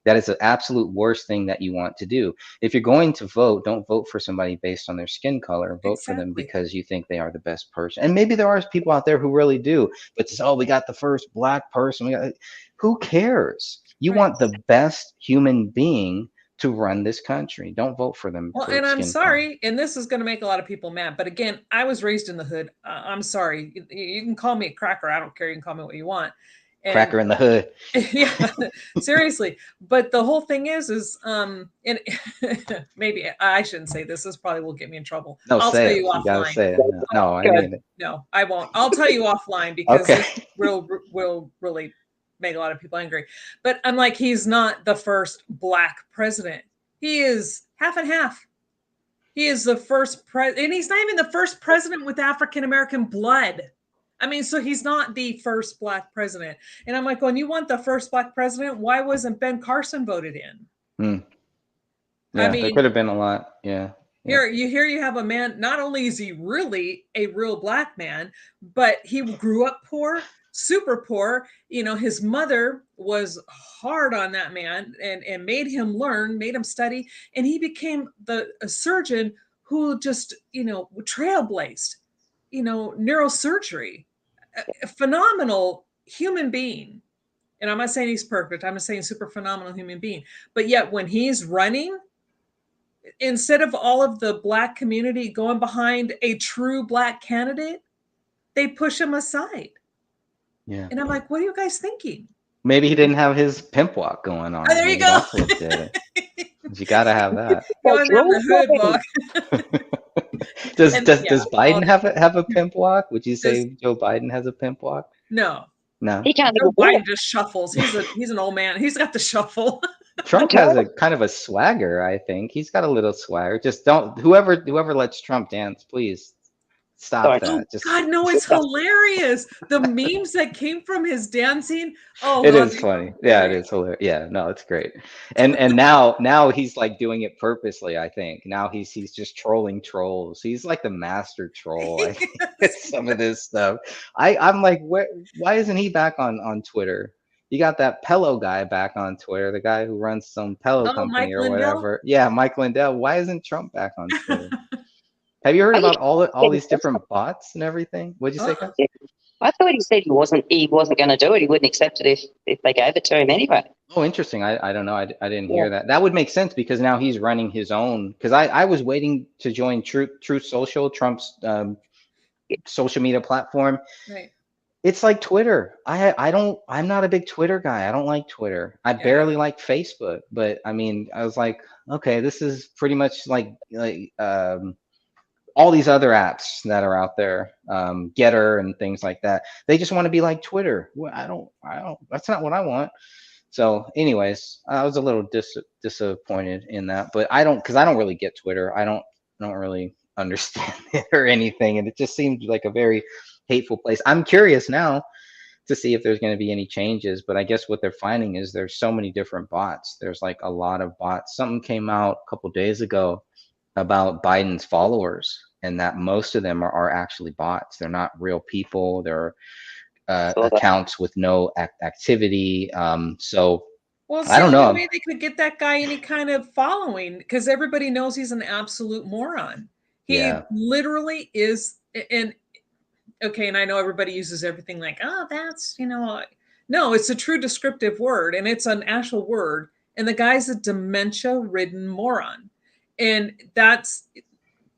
That is the absolute worst thing that you want to do. If you're going to vote, don't vote for somebody based on their skin color. Vote for them Exactly. because you think they are the best person. And maybe there are people out there who really do, but it's, oh, we got the first black person. Who cares? You Right. want the best human being to run this country. Don't vote for them. Well, for and I'm skin color. sorry, and this is going to make a lot of people mad, but again, I was raised in the hood. I'm sorry. You can call me a cracker. I don't care. You can call me what you want. And, Cracker in the hood. Yeah, seriously. But the whole thing is, and maybe I shouldn't say this. This probably will get me in trouble. No, I'll say tell it. you You gotta offline. say it. No, I mean it. No, I won't. I'll tell you offline because Okay. this will really make a lot of people angry. But I'm like, he's not the first black president. He is half and half. He is the first president, and he's not even the first president with African American blood. I mean, so he's not the first black president. And I'm like, when you want the first black president, why wasn't Ben Carson voted in? Yeah, I mean, there could have been a lot. Yeah. Here you have a man, not only is he really a real black man, but he grew up poor, super poor. You know, his mother was hard on that man and made him learn, made him study, and he became a surgeon who just, trailblazed, neurosurgery. A phenomenal human being. And I'm not saying he's perfect. I'm just saying super phenomenal human being. But yet when he's running, instead of all of the black community going behind a true black candidate, they push him aside. Yeah. And I'm like, what are you guys thinking? Maybe he didn't have his pimp walk going on. Oh, there you Maybe go. That's what did it. You gotta have that. Does Biden have a pimp walk? Would you say Joe Biden has a pimp walk? No. No. He can't. Joe Biden just shuffles. He's an old man. He's got the shuffle. Trump has a kind of a swagger, I think. He's got a little swagger. Just don't whoever lets Trump dance, please stop that. Oh, God, no, it's hilarious. The memes that came from his dancing. Oh, it is funny. Yeah, it is hilarious. Yeah, no, it's great. And now he's like doing it purposely, I think. Now he's just trolling trolls. He's like the master troll. I think, some of this stuff. I'm like, why isn't he back on Twitter? You got that Pello guy back on Twitter, the guy who runs some Pello company or whatever. Yeah, Mike Lindell. Why isn't Trump back on Twitter? Have you heard about all these different bots and everything? What'd you say, Cass? I thought he said he wasn't going to do it. He wouldn't accept it if they gave it to him anyway. Oh, interesting. I don't know. I didn't hear that. That would make sense because now he's running his own. Because I was waiting to join Truth Social, Trump's social media platform. Right. It's like Twitter. I'm not a big Twitter guy. I don't like Twitter. I Yeah. barely like Facebook, but I mean, I was like, okay, this is pretty much like all these other apps that are out there, Getter and things like that. They just want to be like Twitter. Well, I don't. That's not what I want. So, anyways, I was a little disappointed in that, but because I don't really get Twitter. I don't really understand it or anything, and it just seemed like a very hateful place. I'm curious now to see if there's going to be any changes, but I guess what they're finding is there's so many different bots. There's like a lot of bots. Something came out a couple days ago about Biden's followers, and that most of them are actually bots. They're not real people. They're Saw that. accounts with no activity. So Well, it's I the don't only know. way they could get that guy any kind of following, because everybody knows he's an absolute moron. He Yeah. literally is. And okay, and I know everybody uses everything like, oh, that's, no, it's a true descriptive word, and it's an actual word. And the guy's a dementia-ridden moron. And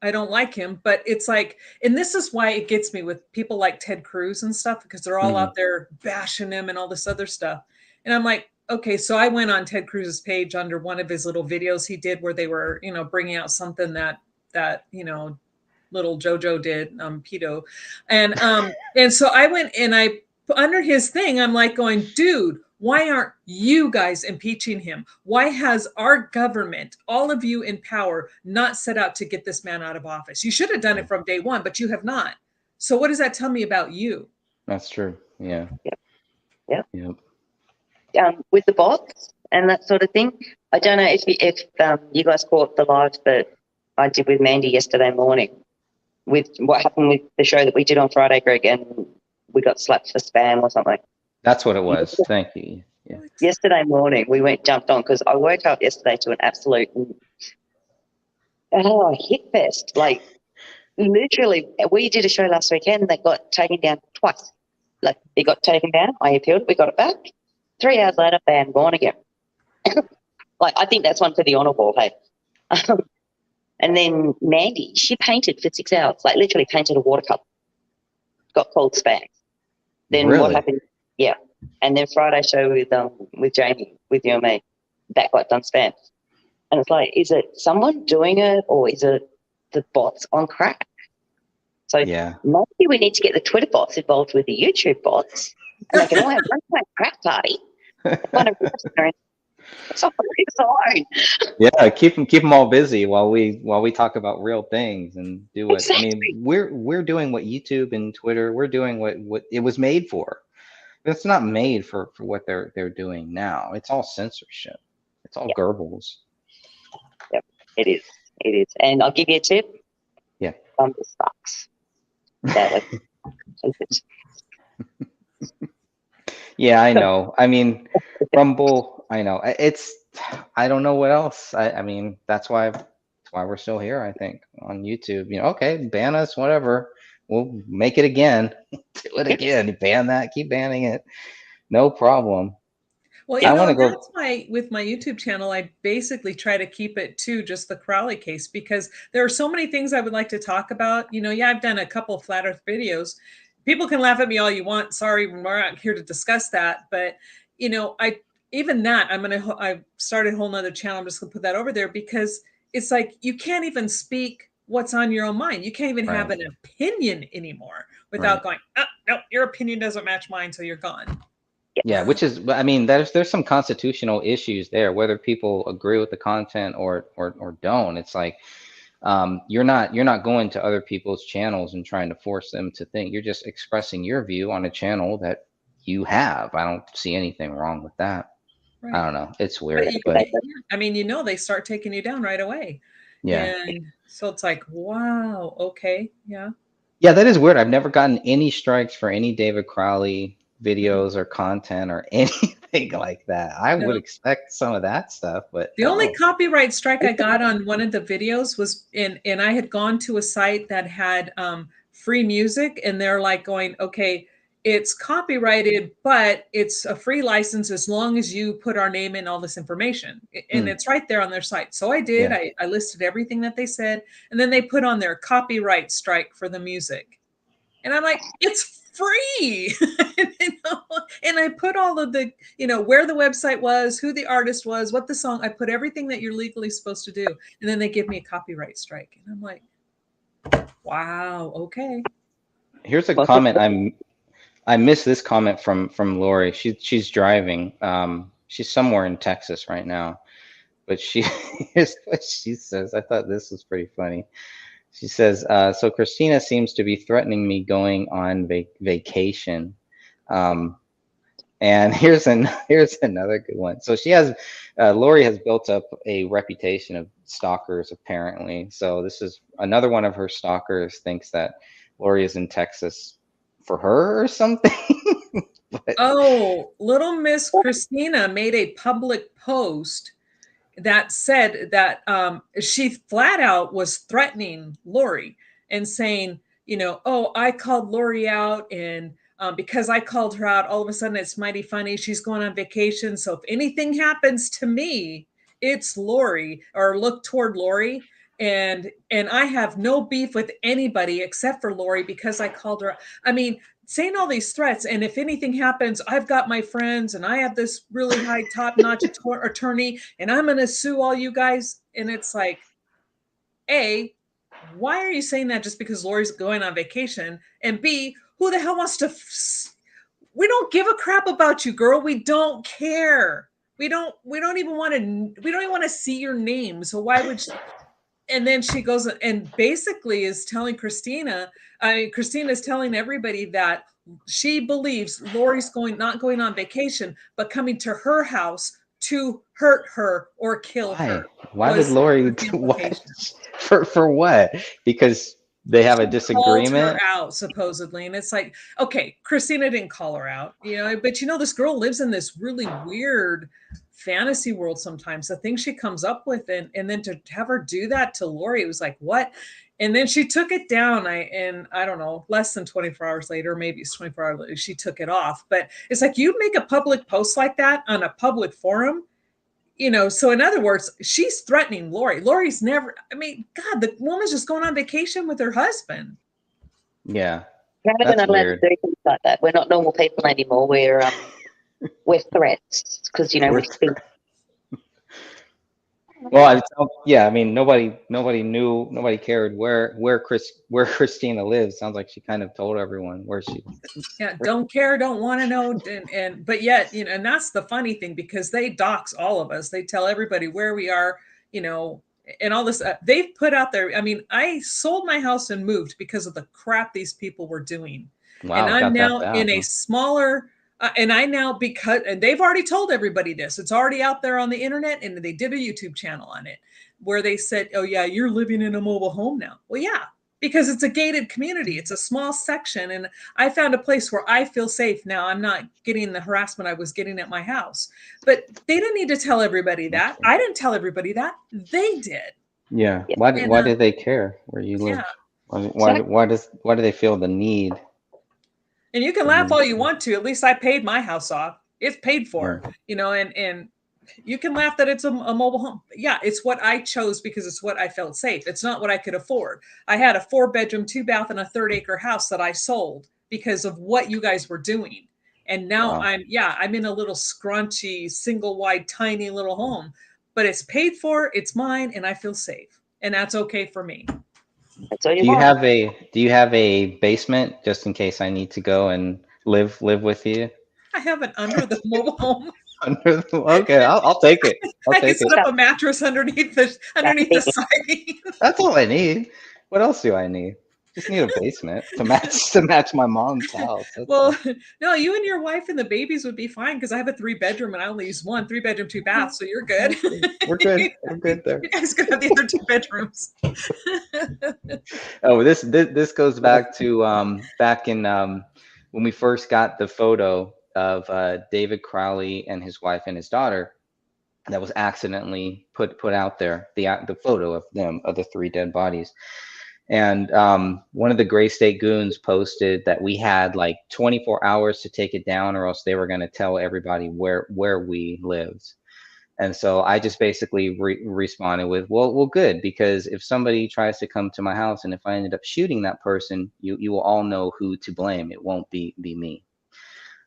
I don't like him, but it's like, and this is why it gets me with people like Ted Cruz and stuff, because they're all Hmm. out there bashing him and all this other stuff. And I'm like, okay, so I went on Ted Cruz's page under one of his little videos he did where they were, bringing out something that little JoJo did, pedo, and so I went and I under his thing, I'm like going, dude, why aren't you guys impeaching him? Why has our government, all of you in power, not set out to get this man out of office? You should have done it from day one, but you have not. So what does that tell me about you? That's true. Yeah. Yep. Yep. With the bots and that sort of thing. I don't know if you guys caught the live that I did with Mandy yesterday morning with what happened with the show that we did on Friday, Greg, and we got slapped for spam or something. That's what it was. Thank you. Yeah. Yesterday morning, we jumped on because I woke up yesterday to an absolute hit fest. Like, literally, we did a show last weekend that got taken down twice. Like, it got taken down, I appealed, we got it back. 3 hours later, bam, gone again. Like, I think that's one for the honour ball, hey. And then Mandy, she painted for 6 hours, like literally painted a watercolour. Got called spam. Then Really? what happened? Yeah. And then Friday show with Jamie, with you and me, that got done spam. And it's like, is it someone doing it or is it the bots on crack? So Yeah. maybe we need to get the Twitter bots involved with the YouTube bots, and they can all have one crack party. One of it's on its own. Yeah, keep them all busy while we talk about real things and do what I mean. We're doing what YouTube and Twitter. We're doing what it was made for. It's not made for what they're doing now. It's all censorship. It's all Goebbels. Yep, it is. It is. And I'll give you a tip. Yeah. Rumble sucks. That Yeah, I know. I mean, Rumble. I know. I don't know what else. I mean, that's why we're still here. I think on YouTube. Okay, ban us, whatever. We'll make it again. Do it again. Ban that. Keep banning it. No problem. Well, I want to go. that's why with my YouTube channel, I basically try to keep it to just the Crowley case, because there are so many things I would like to talk about. I've done a couple of flat earth videos. People can laugh at me all you want. Sorry, we're not here to discuss that. But, I started a whole nother channel. I'm just gonna put that over there because it's like, you can't even speak what's on your own mind. You can't even have an opinion anymore without going, oh, no, your opinion doesn't match mine, so you're gone. Yeah, which is, I mean, there's some constitutional issues there, whether people agree with the content or don't. It's like, you're not going to other people's channels and trying to force them to think. You're just expressing your view on a channel that you have. I don't see anything wrong with that. Right. I don't know. It's weird, but I mean, they start taking you down right away. Yeah. And so it's like, wow, okay, yeah. Yeah, that is weird. I've never gotten any strikes for any David Crowley videos or content or anything like that. I would expect some of that stuff, but the only copyright strike I got on one of the videos was and I had gone to a site that had free music, and they're like going, okay, it's copyrighted, but it's a free license as long as you put our name in all this information. And it's right there on their site. So I did. Yeah. I listed everything that they said, and then they put on their copyright strike for the music. And I'm like, it's free. And I put all of the, where the website was, who the artist was, what the song, I put everything that you're legally supposed to do. And then they give me a copyright strike. And I'm like, wow, okay. Here's a comment. I missed this comment from Lori. She's driving. She's somewhere in Texas right now, but here's what she says. I thought this was pretty funny. She says, "So Christina seems to be threatening me going on vacation." And here's another good one. So Lori has built up a reputation of stalkers apparently. So this is another one of her stalkers thinks that Lori is in Texas for her or something. But, oh, little Miss Christina made a public post that said that she flat out was threatening Lori and saying, oh, I called Lori out, and because I called her out, all of a sudden it's mighty funny. She's going on vacation. So if anything happens to me, it's Lori, or look toward Lori. And I have no beef with anybody except for Lori because I called her. I mean, saying all these threats, and if anything happens, I've got my friends and I have this really high top-notch attorney and I'm going to sue all you guys. And it's like, A, why are you saying that just because Lori's going on vacation? And B, who the hell wants to we don't give a crap about you, girl. We don't care. We don't even want to see your name. So why would she? And then she goes and basically is telling Christina's telling everybody that she believes Lori's not going on vacation, but coming to her house to hurt her or kill her. Why would Lori do what? For what? Because they have a disagreement? Called her out, supposedly. And it's like, okay, Christina didn't call her out, but this girl lives in this really weird fantasy world sometimes. The things she comes up with, and then to have her do that to Lori, it was like, what? And then she took it down. I don't know, less than 24 hours later, maybe it's 24 hours later, she took it off. But it's like, you make a public post like that on a public forum, so in other words, she's threatening Lori. Lori's never, God, the woman's just going on vacation with her husband. Yeah. That's weird. Do things like that. We're not normal people anymore. We're threats because we think. Well, nobody knew, nobody cared where Christina lives. Sounds like she kind of told everyone where she. Yeah, don't care, don't want to know, but yet, and that's the funny thing, because they dox all of us. They tell everybody where we are, and all this. They've put out there. I sold my house and moved because of the crap these people were doing. Wow, and I'm now in a smaller. And they've already told everybody this. It's already out there on the internet, and they did a YouTube channel on it where they said, oh yeah, you're living in a mobile home now. Well, yeah, because it's a gated community. It's a small section. And I found a place where I feel safe. Now I'm not getting the harassment I was getting at my house, but they didn't need to tell everybody that. I didn't tell everybody that. They did. Yeah. Why did they care where you live? Yeah. Why do they feel the need? And you can laugh all you want to. At least I paid my house off. It's paid for, and you can laugh that it's a mobile home. Yeah, it's what I chose because it's what I felt safe. It's not what I could afford. I had a 4-bedroom, 2-bath, and a 3rd-acre house that I sold because of what you guys were doing. And now I'm in a little scrunchy, single-wide, tiny little home. But it's paid for, it's mine, and I feel safe. And that's okay for me. Do you have a basement just in case I need to go and live with you? I have it under the mobile home. Okay, I'll take it. I can set up a mattress underneath the siding. That's all I need. What else do I need? Just need a basement to match my mom's house. No, you and your wife and the babies would be fine because I have a 3-bedroom and I only use 1 3-bedroom, 2-bath, so you're good. We're good. We're good there. You guys could have the other 2 bedrooms. Oh, this goes back to back in when we first got the photo of David Crowley and his wife and his daughter that was accidentally put out there, the photo of them, of the 3 dead bodies. And one of the Gray State goons posted that we had like 24 hours to take it down, or else they were going to tell everybody where we lived. And so I just basically responded with, well, good, because if somebody tries to come to my house and if I ended up shooting that person, you will all know who to blame. It won't be me.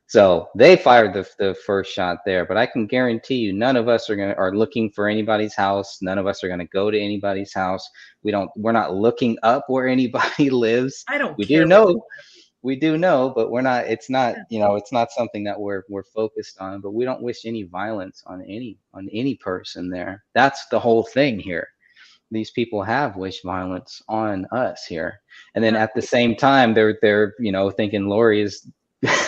So they fired the first shot there, but I can guarantee you, none of us are looking for anybody's house. None of us are gonna go to anybody's house. We're not looking up where anybody lives. I don't We care. do know, but we're not. It's not, it's not something that we're focused on. But we don't wish any violence on any person there. That's the whole thing here. These people have wished violence on us here, and then at the same time, they're thinking Lori is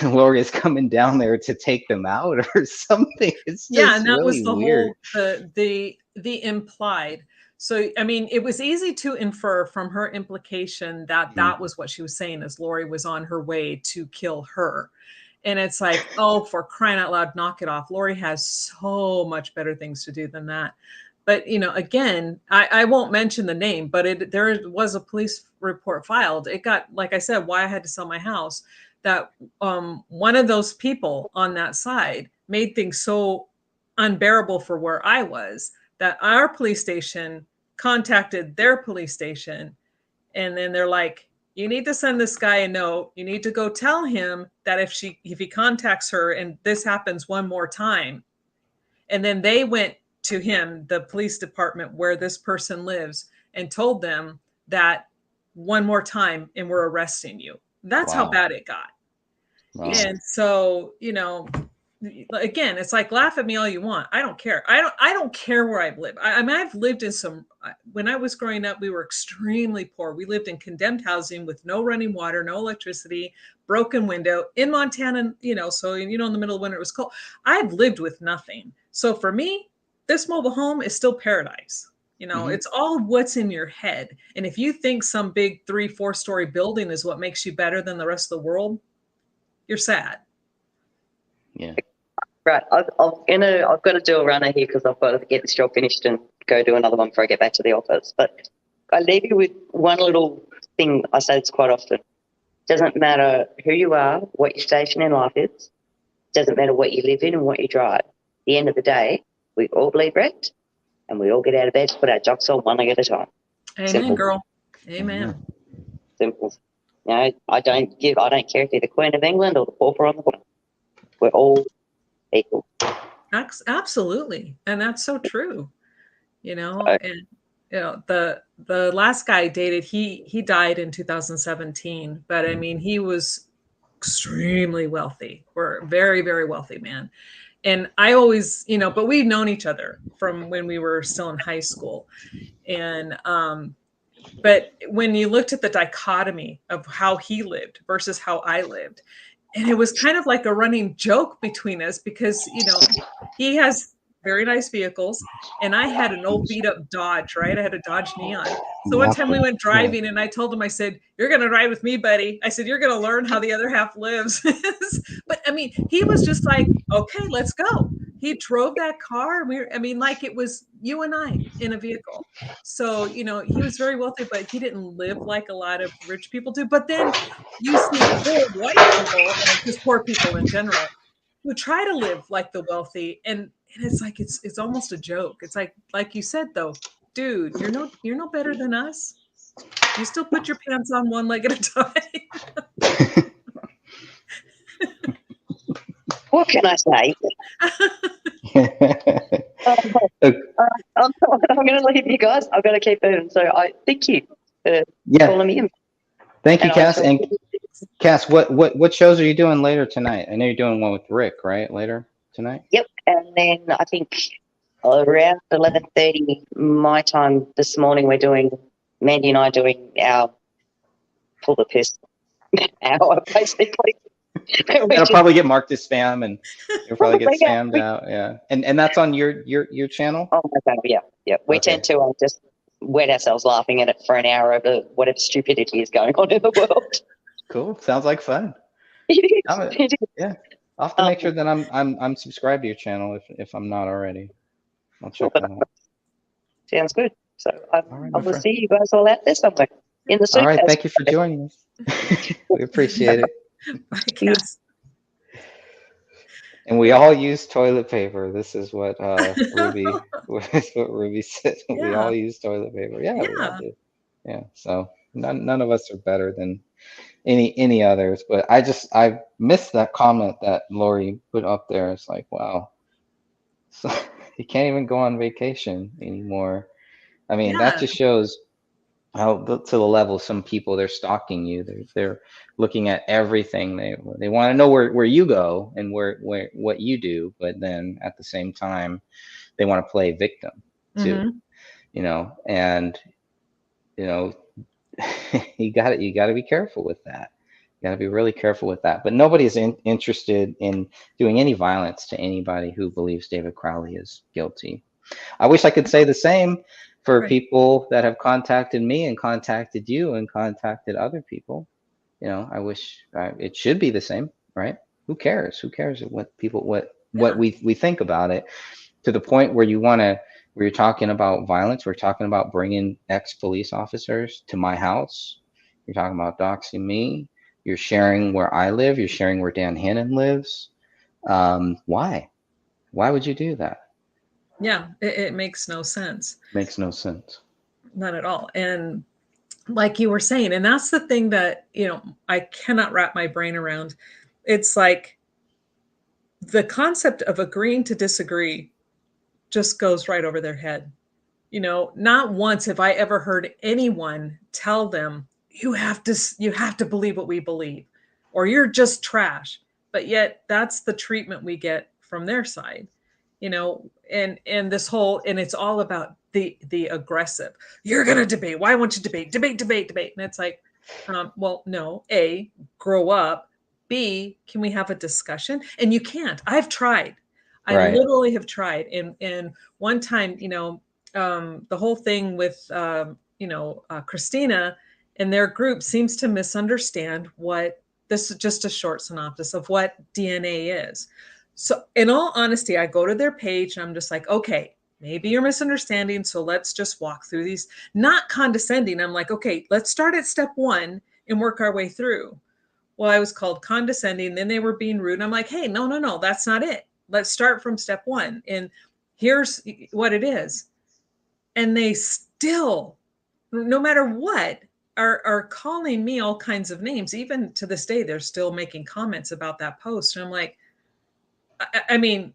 Lori is coming down there to take them out or something. It's just and that really was the weird. whole the implied. So I mean, it was easy to infer from her implication that that was what she was saying, as Lori was on her way to kill her. And it's like, oh, for crying out loud, knock it off. Lori has so much better things to do than that. But again, I won't mention the name, but there was a police report filed. It got, like I said, why I had to sell my house, that one of those people on that side made things so unbearable for where I was that our police station contacted their police station. And then they're like, you need to send this guy a note. You need to go tell him that if he contacts her and this happens one more time. And then they went to him, the police department where this person lives, and told them that one more time and we're arresting you. That's how bad it got. Wow. And so, again, it's like, laugh at me all you want. I don't care. I don't care where I've lived. I mean, I've lived in when I was growing up, we were extremely poor. We lived in condemned housing with no running water, no electricity, broken window in Montana, so, in the middle of winter, it was cold. I've lived with nothing. So for me, this mobile home is still paradise. It's all what's in your head. And if you think some big 3-4 story building is what makes you better than the rest of the world, you're sad. Yeah. Right. I've got to do a runner here because I've got to get this job finished and go do another one before I get back to the office. But I leave you with one little thing I say this quite often. Doesn't matter who you are, what your station in life is. Doesn't matter what you live in and what you drive. At the end of the day, we all bleed red and we all get out of bed to put our jocks on one leg at a time. Amen, Simple. Girl. Amen. Simple. I don't care if you're the Queen of England or the pauper on the bottom. We're all equal. Absolutely. And that's so true. And the last guy I dated, he died in 2017, but I mean, he was extremely wealthy. We're a very, very wealthy man. And I always, but we've known each other from when we were still in high school. And but when you looked at the dichotomy of how he lived versus how I lived, and it was kind of like a running joke between us because, he has very nice vehicles and I had an old beat up Dodge, right? I had a Dodge Neon. So one time we went driving and I told him, I said, you're going to ride with me, buddy. I said, you're going to learn how the other half lives. But I mean, he was just like, okay, let's go. He drove that car. Like it was you and I in a vehicle. So, he was very wealthy, but he didn't live like a lot of rich people do. But then you see poor white people, just poor people in general, who try to live like the wealthy. And it's like, it's almost a joke. It's like you said, though, dude, you're no better than us. You still put your pants on one leg at a time. What can I say? I'm going to leave you guys. I've got to keep moving. So I thank you for calling me in. Thank you, Cass. And Cass, what shows are you doing later tonight? I know you're doing one with Rick, right? Later tonight? Yep. And then I think around 11:30 my time this morning, Mandy and I doing our pull the piss hour, basically. It'll probably get marked as spam, and you'll probably get spammed out. Yeah, and that's on your channel. Oh my God, yeah. We tend to just wet ourselves laughing at it for an hour over whatever stupidity is going on in the world. Cool. Sounds like fun. It is. Yeah, I'll have to make sure that I'm subscribed to your channel if I'm not already. I'll check that out. Sounds good. So I will see you guys all out there somewhere in the suitcase. All right, thank you for joining us. We appreciate it. Bye, Cass. And we all use toilet paper. This is what Ruby what Ruby said. We Yeah. all use toilet paper. Yeah, we all Yeah. do. Yeah. So none of us are better than any others. But I missed that comment that Lori put up there. It's like, wow. So you can't even go on vacation anymore. I mean, that Yeah. just shows how to the level some people, they're stalking you. They're looking at everything. They want to know where you go and where what you do, but then at the same time they want to play victim too, Hmm. and you know you got to be careful with that. You got to be really careful with that. But nobody is interested in doing any violence to anybody who believes David Crowley is guilty. I wish I could say the same for Right. people that have contacted me and contacted you and contacted other people. I wish it should be the same, right? Who cares? Who cares what people what Yeah. we think about it, to the point where where you're talking about violence. We're talking about bringing ex-police officers to my house. You're talking about doxing me. You're sharing where I live. You're sharing where Dan Hannon lives. Why? Why would you do that? Yeah. It makes no sense. Makes no sense. Not at all. And like you were saying, and that's the thing that, I cannot wrap my brain around. It's like the concept of agreeing to disagree just goes right over their head. Not once have I ever heard anyone tell them, you have to believe what we believe, or you're just trash. But yet that's the treatment we get from their side. And this whole, and it's all about the aggressive. You're gonna debate. Why won't you debate? Debate, debate, debate. And it's like, well, no. A, grow up. B, can we have a discussion? And you can't. I've tried. I Right. literally have tried. And one time, the whole thing with Christina and their group seems to misunderstand what this is. Just a short synopsis of what DNA is. So in all honesty, I go to their page and I'm just like, okay, maybe you're misunderstanding, so let's just walk through these. Not condescending. I'm like, okay, let's start at step 1 and work our way through. Well, I was called condescending, then they were being rude. I'm like, hey, no, no, no, that's not it. Let's start from step 1, and here's what it is. And they still, no matter what, are calling me all kinds of names. Even to this day, they're still making comments about that post. And I'm like, I mean,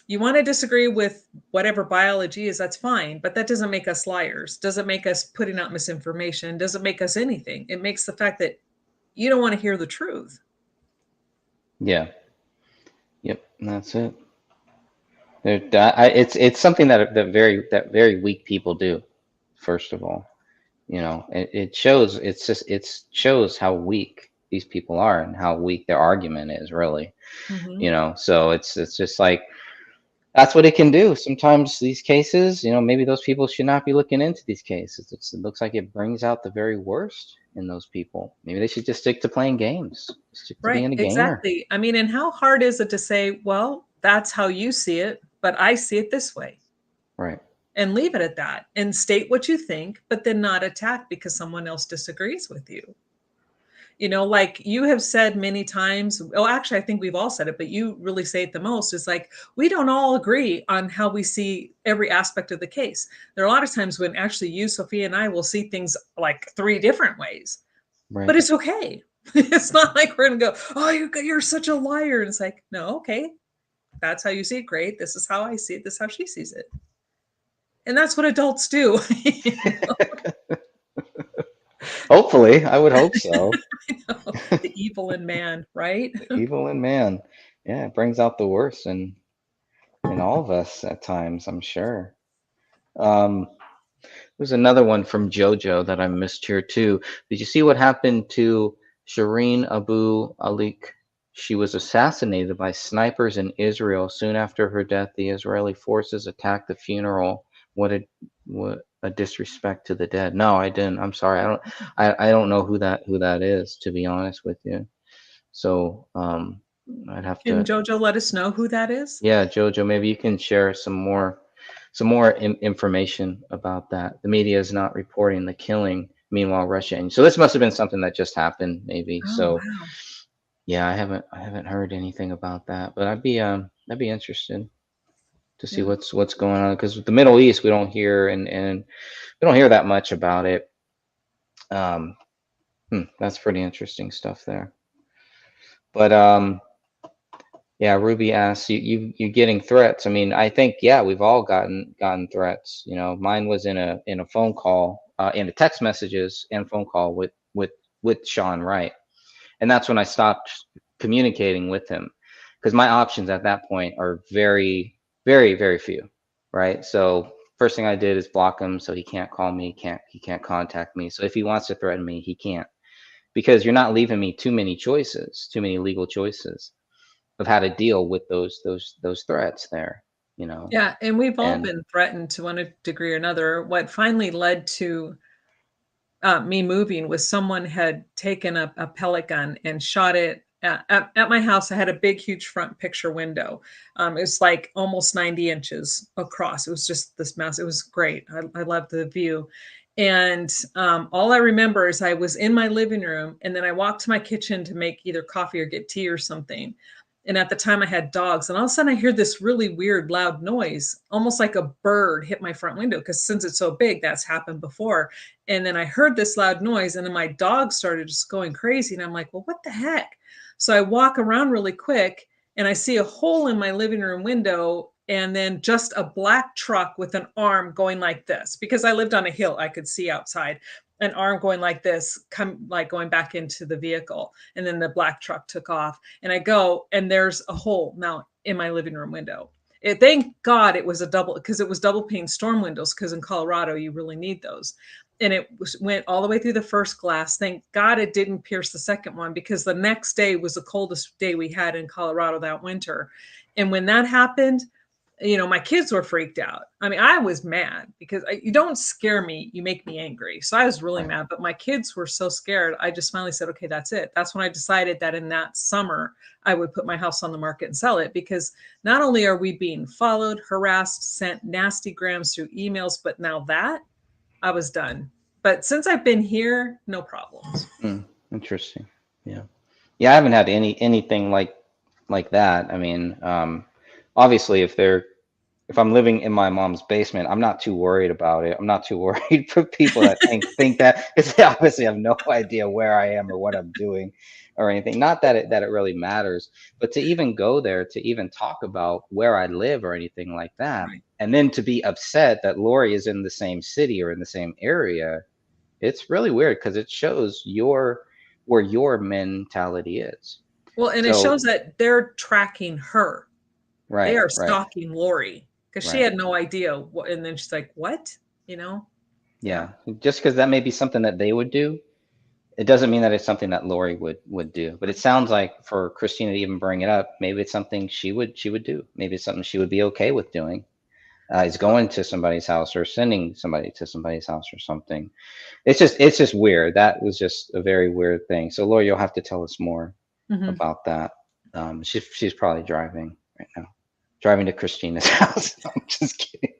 you want to disagree with whatever biology is, that's fine, but that doesn't make us liars. Doesn't make us putting out misinformation. Doesn't make us anything. It makes the fact that you don't want to hear the truth. Yeah. Yep. That's it. It's something that very weak people do. First of all, it shows. It shows how weak these people are and how weak their argument is, really. Mm-hmm. So it's just like, that's what it can do. Sometimes these cases, maybe those people should not be looking into these cases. It looks like it brings out the very worst in those people. Maybe they should just stick to playing games, stick to Right, being a gamer. exactly. I mean, and how hard is it to say, well, that's how you see it, but I see it this way, Right. and leave it at that and state what you think, but then not attack because someone else disagrees with you. Like you have said many times, oh, actually, I think we've all said it, but you really say it the most, is like, we don't all agree on how we see every aspect of the case. There are a lot of times when actually you, Sophia, and I will see things like 3 different ways, Right. but it's okay. It's not like we're going to go, oh, you're such a liar. And it's like, no, okay, that's how you see it. Great. This is how I see it. This is how she sees it. And that's what adults do. Hopefully, I would hope so. The evil in man, right? Evil in man. Yeah, it brings out the worst in all of us at times, I'm sure. Um, There's another one from JoJo that I missed here too. Did you see what happened to Shireen Abu Alik? She was assassinated by snipers in Israel. Soon after her death, the Israeli forces attacked the funeral. What a disrespect to the dead. No, I didn't. I'm sorry. I don't know who that is, to be honest with you. So I'd have Can to. Jojo let us know who that is? Yeah, Jojo, maybe you can share some more information about that. The media is not reporting the killing. Meanwhile, Russia. And so this must have been something that just happened, maybe. Oh, So wow. Yeah, I haven't heard anything about that, but I'd be interested to see Yeah. what's going on, because with the Middle East we don't hear, and we don't hear that much about it. Um, that's pretty interesting stuff there. But yeah, Ruby asks, you getting threats? I mean, I think, yeah, we've all gotten threats. You know, mine was in a phone call, in the text messages and phone call with Sean Wright, and that's when I stopped communicating with him, because my options at that point are very, very, very few, right? So first thing I did is block him, so he can't call me, he can't contact me. So if he wants to threaten me, he can't, because you're not leaving me too many choices, too many legal choices of how to deal with those threats there, you know. Yeah, and we've all And been threatened to one degree or another. What finally led to me moving was someone had taken a pellet gun and shot it at my house. I had a big, huge front picture window. It was like almost 90 inches across. It was just this mass. It was great. I loved the view. And all I remember is I was in my living room, and then I walked to my kitchen to make either coffee or get tea or something. And at the time I had dogs, and all of a sudden I hear this really weird, loud noise, almost like a bird hit my front window. Because since it's so big, that's happened before. And then I heard this loud noise, and then my dog started just going crazy. And I'm like, well, what the heck? So I walk around really quick, and I see a hole in my living room window, and then just a black truck with an arm going like this. Because I lived on a hill, I could see outside. An arm going like this, come like going back into the vehicle. And then the black truck took off. And I go, and there's a hole now in my living room window. Thank God it was a double, because it was double pane storm windows, because in Colorado you really need those. And went all the way through the first glass. Thank God it didn't pierce the second one, because the next day was the coldest day we had in Colorado that winter. And when that happened, my kids were freaked out. I mean, I was mad, because you don't scare me, you make me angry. So I was really mad, but my kids were so scared. I just finally said, okay, that's it. That's when I decided that in that summer, I would put my house on the market and sell it, because not only are we being followed, harassed, sent nasty grams through emails, but now that I was done. But since I've been here, no problems. interesting. Yeah, yeah, I haven't had anything like that. I mean, obviously, if I'm living in my mom's basement, I'm not too worried about it. I'm not too worried for people that think that, because they obviously have no idea where I am or what I'm doing or anything. Not that it really matters, but to even go there, to even talk about where I live or anything like that, Right. and then to be upset that Lori is in the same city or in the same area, it's really weird, because it shows where your mentality is. Well, and it So shows that they're tracking her. They right, are right, stalking Lori, because she right. had no idea. And then she's like, what? Yeah. Yeah, just because that may be something that they would do, it doesn't mean that it's something that Lori would do. But it sounds like for Christina to even bring it up, maybe it's something she would do. Maybe it's something she would be okay with doing. Is going to somebody's house or sending somebody to somebody's house or something. It's just weird. That was just a very weird thing. So Lori, you'll have to tell us more Mhm. about that. She's probably driving right now, driving to Christina's house. I'm just kidding.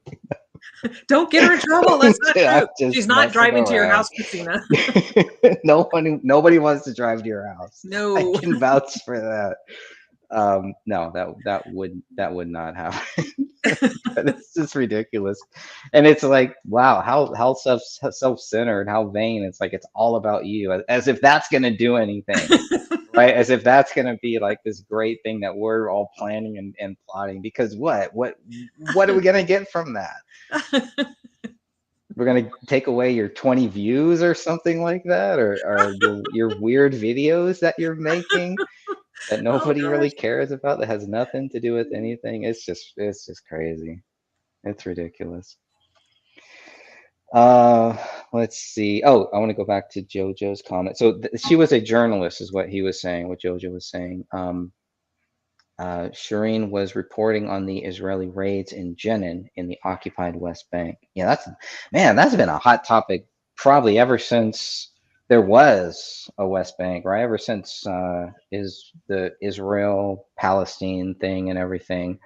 Don't get her in trouble. That's not I'm true. She's just not messing driving to your around. house, Christina. Nobody wants to drive to your house. I No. can vouch for that. No, that would not happen. But it's just ridiculous, and it's like, wow, how self-centered, how vain. It's like it's all about you, as if that's gonna do anything, right? As if that's gonna be like this great thing that we're all planning and plotting. Because what are we gonna get from that? We're gonna take away your 20 views or something like that, or your weird videos that you're making that Oh nobody gosh. really cares about, that has nothing to do with anything. It's just crazy. It's ridiculous. Uh, let's see. Oh, I want to go back to JoJo's comment. So she was a journalist, is what he was saying. What JoJo was saying. Shireen was reporting on the Israeli raids in Jenin in the occupied West Bank. Yeah, that's been a hot topic probably ever since there was a West Bank, right? Ever since is the Israel Palestine thing and everything.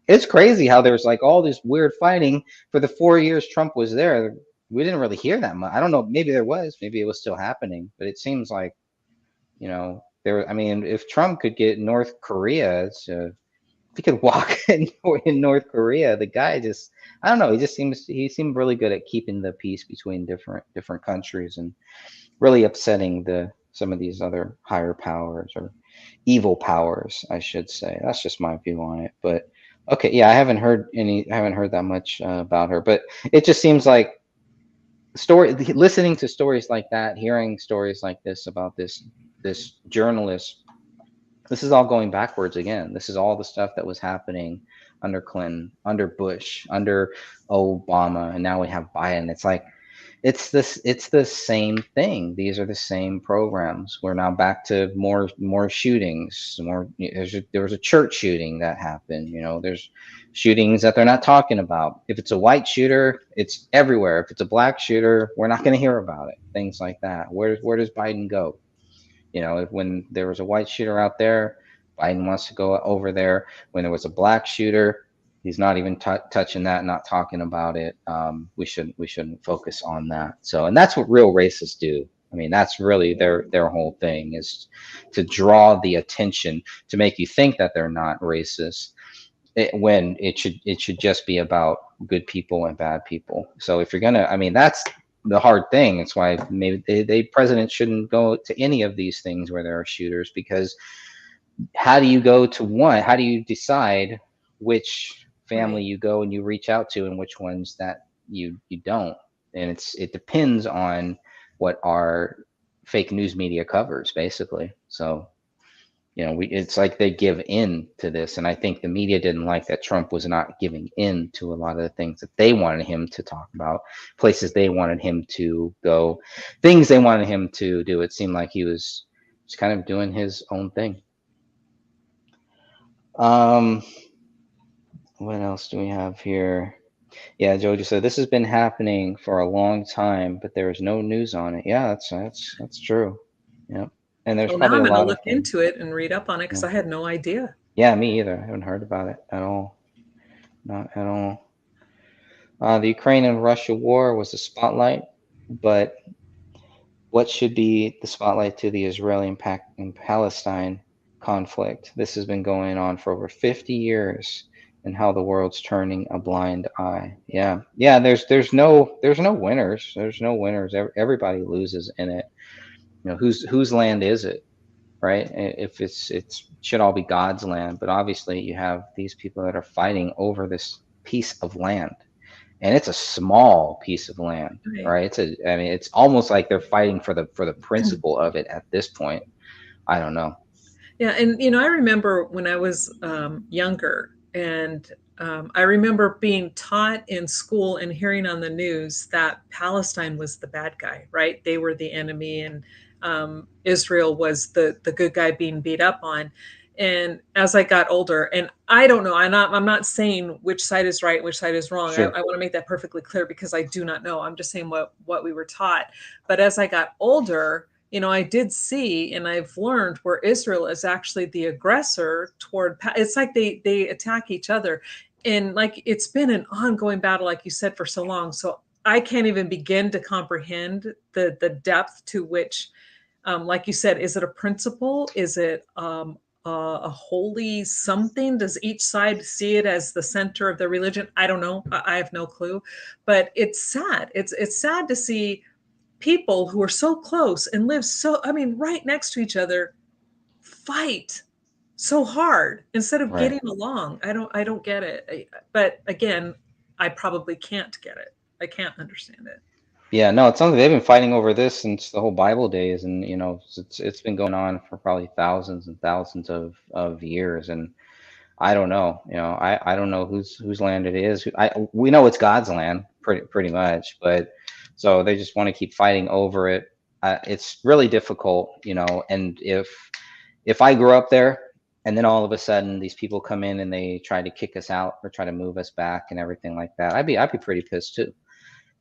It's crazy how there's like all this weird fighting for the 4 years Trump was there. We didn't really hear that much. I don't know. Maybe there was. Maybe it was still happening. But it seems like, you know, I mean, if Trump could get North Korea to, if he could walk in North Korea, the guy just, I don't know, he seemed really good at keeping the peace between different countries and really upsetting some of these other higher powers or evil powers, I should say. That's just my view on it. But okay, yeah, I haven't heard that much about her, but it just seems like listening to stories like that, hearing stories like this about this journalist, this is all going backwards again. This is all the stuff that was happening under Clinton, under Bush, under Obama, and now we have Biden. It's like it's the same thing. These are the same programs. We're now back to more shootings. There was a church shooting that happened. There's shootings that they're not talking about. If it's a white shooter, it's everywhere. If it's a black shooter, we're not going to hear about it. Things like that. Where does Biden go? When there was a white shooter out there, Biden wants to go over there. When there was a black shooter, he's not even touching that, not talking about it. We shouldn't focus on that. So, and that's what real racists do. I mean, that's really their whole thing, is to draw the attention, to make you think that they're not racist, when it should just be about good people and bad people. So if you're gonna, I mean, that's the hard thing. It's why maybe presidents shouldn't go to any of these things where there are shooters, because how do you go to one? How do you decide which family you go and you reach out to, and which ones that you don't? And it depends on what our fake news media covers, basically. So it's like they give in to this, and I think the media didn't like that Trump was not giving in to a lot of the things that they wanted him to talk about, places they wanted him to go, things they wanted him to do. It seemed like he was just kind of doing his own thing. What else do we have here? Yeah, Jojo said this has been happening for a long time, but there is no news on it. Yeah, that's true. Yeah. And there's Now probably I'm a going to lot look of things. into it and read up on it, because I had no idea. Yeah, me either. I haven't heard about it at all. Not at all. The Ukraine and Russia war was a spotlight, but what should be the spotlight to the Israeli and Palestine conflict? This has been going on for over 50 years, and how the world's turning a blind eye. Yeah. There's no winners. There's no winners. Everybody loses in it. Whose land is it? Right? If it should all be God's land, but obviously you have these people that are fighting over this piece of land, and it's a small piece of land, right? I mean, it's almost like they're fighting for the principle of it at this point. I don't know. Yeah, and I remember when I was younger, and I remember being taught in school and hearing on the news that Palestine was the bad guy, right? They were the enemy, and Israel was the good guy being beat up on. And as I got older, and I don't know, I'm not saying which side is right, which side is wrong. Sure. I want to make that perfectly clear, because I do not know. I'm just saying what we were taught. But as I got older, I did see, and I've learned, where Israel is actually the aggressor toward. It's like they attack each other, and like it's been an ongoing battle, like you said, for so long. So I can't even begin to comprehend the depth to which, like you said, is it a principle? Is it a holy something? Does each side see it as the center of their religion? I don't know. I have no clue. But it's sad. It's sad to see people who are so close and live right next to each other, fight so hard instead of getting along. I don't get it. But again, I probably can't get it. I can't understand it. Yeah, no, it's something they've been fighting over this since the whole Bible days, and it's been going on for probably thousands and thousands of years, and I don't know. I don't know whose land it is. We know it's God's land, pretty much, but so they just want to keep fighting over it. It's really difficult, and if I grew up there, and then all of a sudden these people come in and they try to kick us out or try to move us back and everything like that, I'd be pretty pissed too.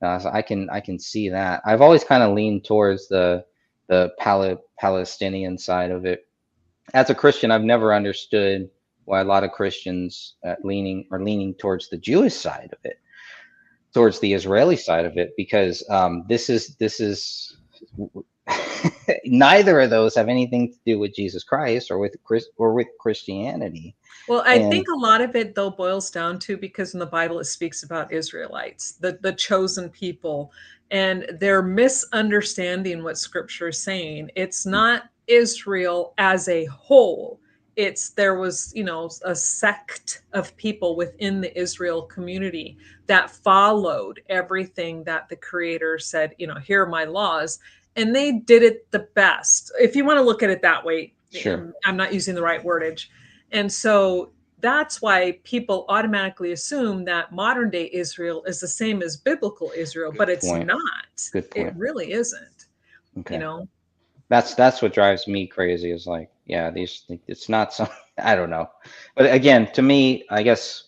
So I can see that. I've always kind of leaned towards the Palestinian side of it. As a Christian, I've never understood why a lot of Christians are leaning towards the Jewish side of it, towards the Israeli side of it, because this is Neither of those have anything to do with Jesus Christ or with Christianity. Well, I And think a lot of it though boils down to, because in the Bible it speaks about Israelites, the chosen people, and they're misunderstanding what scripture is saying. It's not Israel as a whole. It's there was, a sect of people within the Israel community that followed everything that the creator said, here are my laws, and they did it the best. If you want to look at it that way, sure, I'm not using the right wordage. And so that's why people automatically assume that modern day Israel is the same as biblical Israel, but good it's point. not. Good It point. really isn't, you Okay. know. That's what drives me crazy is like, yeah, these, it's not some, I don't know. But again, to me, I guess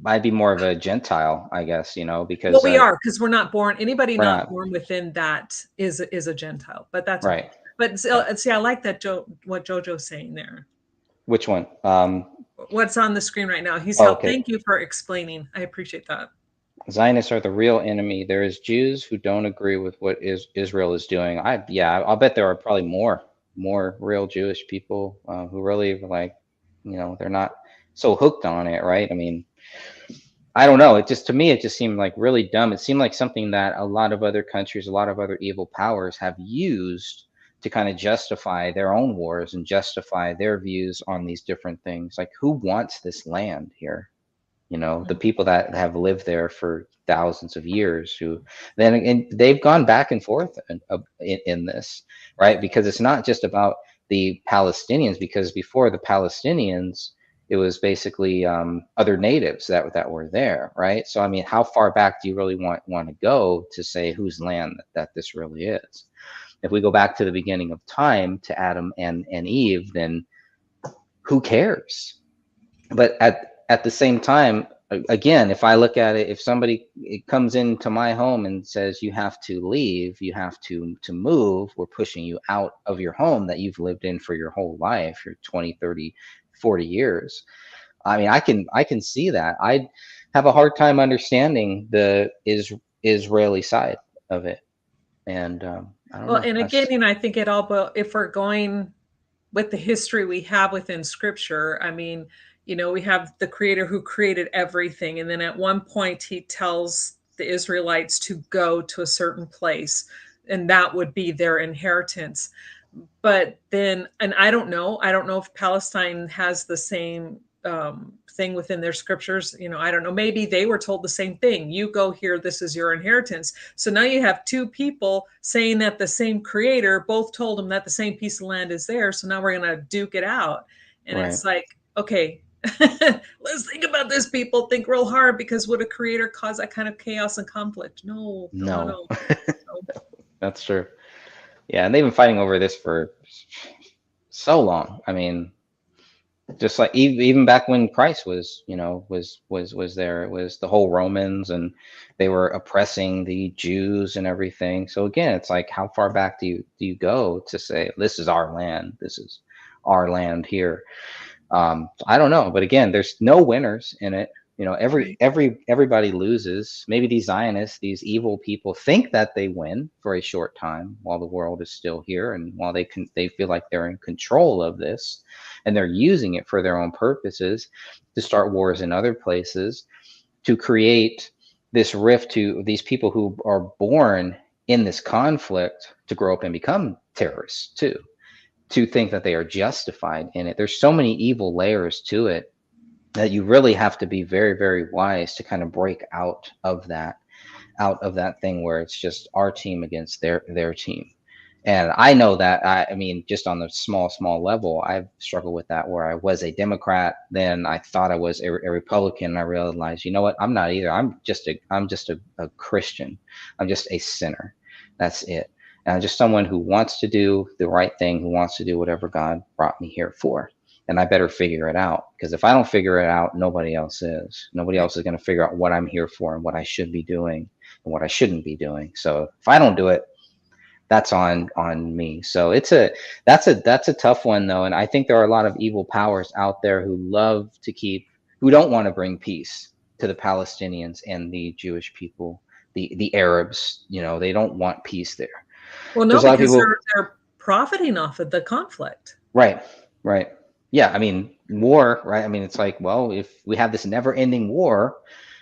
I'd be more of a Gentile, I guess, Well, because we are, because we're not born. Anybody we're not not, born within that is a Gentile, but that's okay. right. But Yeah. see, I like that what Jojo's saying there. Which one? What's on the screen right now? He's Oh, helped. okay. Thank you for explaining. I appreciate that. Zionists are the real enemy. There is Jews who don't agree with what Israel is doing. Yeah, I'll bet there are probably more real Jewish people who really like, they're not so hooked on it, right? I mean, I don't know. It just, to me, it just seemed like really dumb. It seemed like something that a lot of other countries, a lot of other evil powers have used to kind of justify their own wars and justify their views on these different things. Like, who wants this land here? The people that have lived there for thousands of years, who then, and they've gone back and forth in this, right? Because it's not just about the Palestinians, because before the Palestinians, it was basically other natives that were there, right? So I mean, how far back do you really want to go to say whose land that this really is? If we go back to the beginning of time, to Adam and Eve, then who cares? But at the same time, again, if I look at it, if somebody comes into my home and says you have to leave, you have to move, we're pushing you out of your home that you've lived in for your whole life, your 20, 30, 40 years. I mean, I can see that. I have a hard time understanding the Israeli side of it. And I don't Well, know. and again, That's I think it all, but if we're going with the history we have within scripture, I mean, we have the creator who created everything. And then at one point, he tells the Israelites to go to a certain place, and that would be their inheritance. But then, and I don't know if Palestine has the same thing within their scriptures. I don't know. Maybe they were told the same thing. You go here, this is your inheritance. So now you have two people saying that the same creator both told them that the same piece of land is there. So now we're going to duke it out. And right. it's like, okay, let's think about this, people. Think real hard, because would a creator cause that kind of chaos and conflict? No, no, no, No, no. No. that's true. Yeah, and they've been fighting over this for so long. I mean, just like even back when Christ was, was there. It was the whole Romans, and they were oppressing the Jews and everything. So again, it's like, how far back do you go to say this is our land? This is our land here. I don't know, but again, there's no winners in it. Right. Everybody loses. Maybe these Zionists, these evil people, think that they win for a short time while the world is still here, and while they feel like they're in control of this, and they're using it for their own purposes to start wars in other places, to create this rift to these people who are born in this conflict to grow up and become terrorists too, to think that they are justified in it. There's so many evil layers to it that you really have to be very, very wise to kind of break out of that thing where it's just our team against their team. And I know that, I mean, just on the small level, I've struggled with that, where I was a Democrat, then I thought I was a Republican, and I realized, you know what, I'm not either. I'm just a Christian. I'm just a sinner. That's it. And I'm just someone who wants to do the right thing, who wants to do whatever God brought me here for. And I better figure it out, because if I don't figure it out, nobody else is. Nobody else is going to figure out what I'm here for and what I should be doing and what I shouldn't be doing. So if I don't do it, that's on me. So that's a tough one though, and I think there are a lot of evil powers out there who don't want to bring peace to the Palestinians and the Jewish people, the Arabs. They don't want peace there. Well, no, There's a lot of because people. they're profiting off of the conflict. Right, right. Yeah, I mean, war, right? I mean, it's like, well, if we have this never-ending war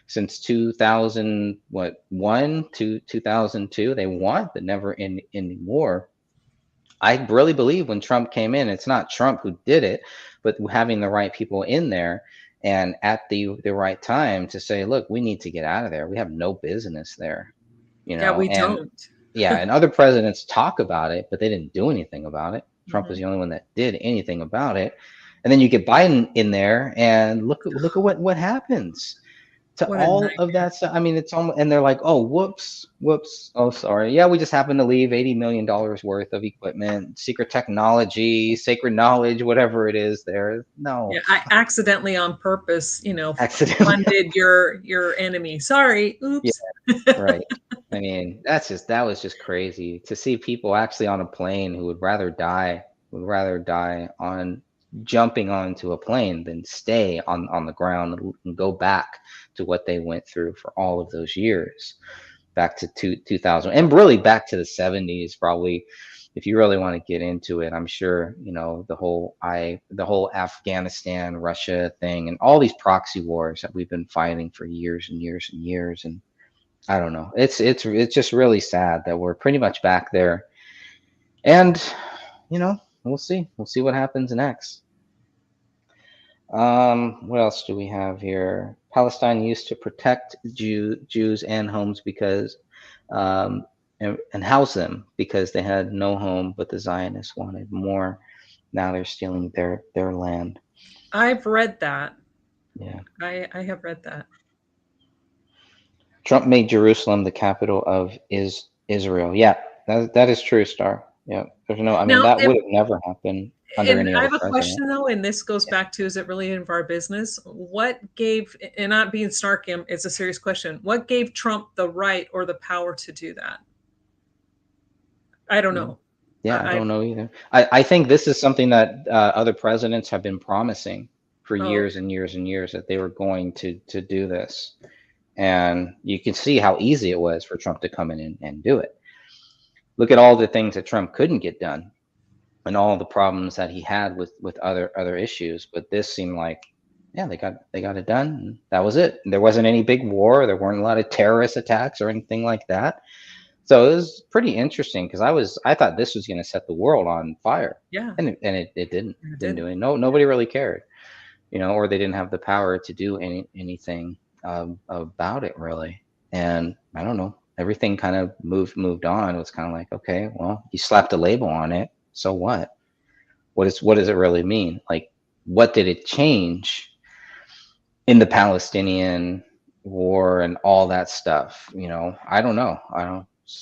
since 2000, what, 1 to 2002, they want the never-ending war. I really believe when Trump came in, it's not Trump who did it, but having the right people in there and at the right time to say, look, we need to get out of there. We have no business there, Yeah, we and don't. yeah, and other presidents talk about it, but they didn't do anything about it. Trump was Mhm. the only one that did anything about it. And then you get Biden in there, and look at what happens to What a all of nightmare. that stuff. I mean, it's almost, and they're like, oh, whoops, oh, sorry. Yeah, we just happened to leave $80 million worth of equipment, secret technology, sacred knowledge, whatever it is there. Yeah, No, I accidentally on purpose, accidentally. funded your enemy. Sorry. Yeah, Oops. right. I mean, that was just crazy to see people actually on a plane who would rather die on jumping onto a plane than stay on the ground and go back to what they went through for all of those years, back to 2000, and really back to the 70s probably. If you really want to get into it, I'm sure the whole Afghanistan Russia thing and all these proxy wars that we've been fighting for years and years and years. And I don't know. It's just really sad that we're pretty much back there. And we'll see. We'll see what happens next. What else do we have here? Palestine used to protect Jews and homes because, um, and house them because they had no home, but the Zionists wanted more. Now they're stealing their land. I've read that. Yeah. I have read that. Trump made Jerusalem the capital of Israel. Yeah, that is true, Star. Yeah, there's no. I mean, Now, that would have never happened under and any I other have a president. question though, and this goes back to, is it really any of our business? What gave, and not being snarky, it's a serious question. What gave Trump the right or the power to do that? I don't Yeah, know. yeah, I I don't know either. I think this is something that other presidents have been promising for oh, years and years and years that they were going to do this, and you can see how easy it was for Trump to come in and do it. Look at all the things that Trump couldn't get done and all the problems that he had with other issues, but this seemed like, yeah, they got it done, and that was it. There wasn't any big war, there weren't a lot of terrorist attacks or anything like that. So it was pretty interesting because I thought this was going to set the world on fire, yeah, and it it didn't did. do it. Nobody really cared, or they didn't have the power to do anything about it really. And I don't know, everything kind of moved on. It was kind of like, okay, well, you slapped a label on it, so what? What does it really mean? Like, what did it change in the Palestinian war and all that stuff? I don't know.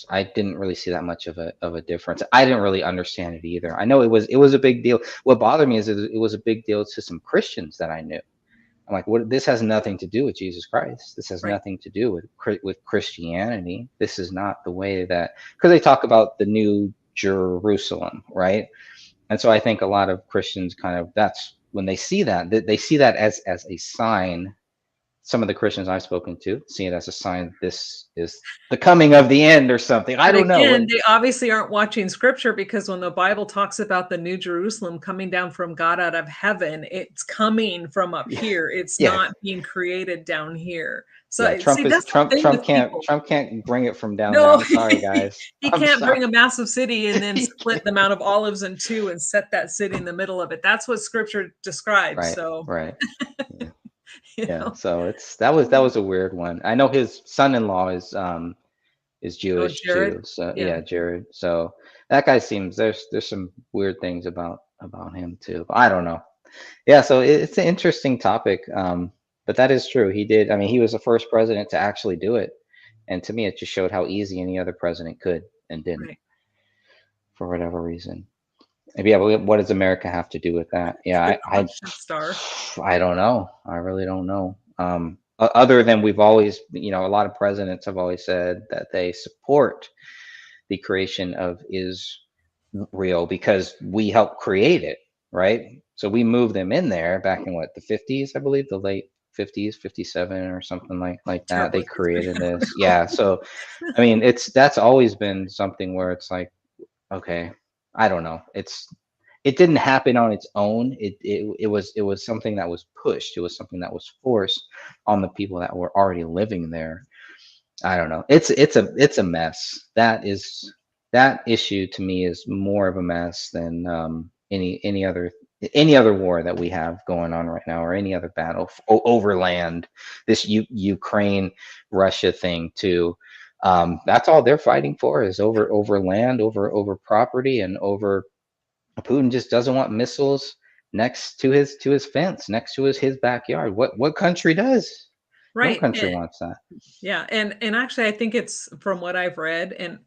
I didn't really see that much of a difference. I didn't really understand it either. I know it was a big deal. What bothered me is it was a big deal to some Christians that I knew. I'm like, what? This has nothing to do with Jesus Christ. This has Right. nothing to do with Christianity. This is not the way that, because they talk about the new Jerusalem, right? And so I think a lot of Christians kind of, that's when they see that, they see that as a sign. Some of the Christians I've spoken to see it as a sign this is the coming of the end or something. I But don't know what. again, they obviously aren't watching scripture, because when the Bible talks about the New Jerusalem coming down from God out of heaven, it's coming from up Yeah, here. It's yeah, not being created down here. yeah. So see, that's the thing with people. Trump can't bring it from down there. No, I'm sorry, guys. he I'm can't sorry. bring a massive city and then He split can't. the Mount of Olives in two and set that city in the middle of it. That's what scripture describes. Right, So, right. Yeah, you yeah. know, So that was a weird one. I know his son-in-law is oh, Jewish Jared. too. So Yeah. yeah, Jared. So that guy seems, there's some weird things about him too. But I don't know. Yeah, so it's an interesting topic. But that is true. He did. I mean, he was the first president to actually do it, and to me, it just showed how easy any other president could and didn't, Right. for whatever reason. Maybe, yeah, but what does America have to do with that? It's a Yeah, good I question, Star. I don't know. I really don't know. Other than we've always, a lot of presidents have always said that they support the creation of Israel because we helped create it, right? So we moved them in there back in what, the 50s, I believe, the late 50s, 57 or something like that. Terrible They history. created this. Yeah. So I mean, that's always been something where it's like, okay, I don't know. It didn't happen on its own. It was something that was pushed. It was something that was forced on the people that were already living there. I don't know. It's a mess. That issue to me is more of a mess than any other war that we have going on right now, or any other battle over land. This Ukraine Russia thing too. That's all they're fighting for, is over land, over property, and over. Putin just doesn't want missiles next to his fence, next to his backyard. What country does? No Right. country wants that. Yeah, and actually, I think it's from what I've read, and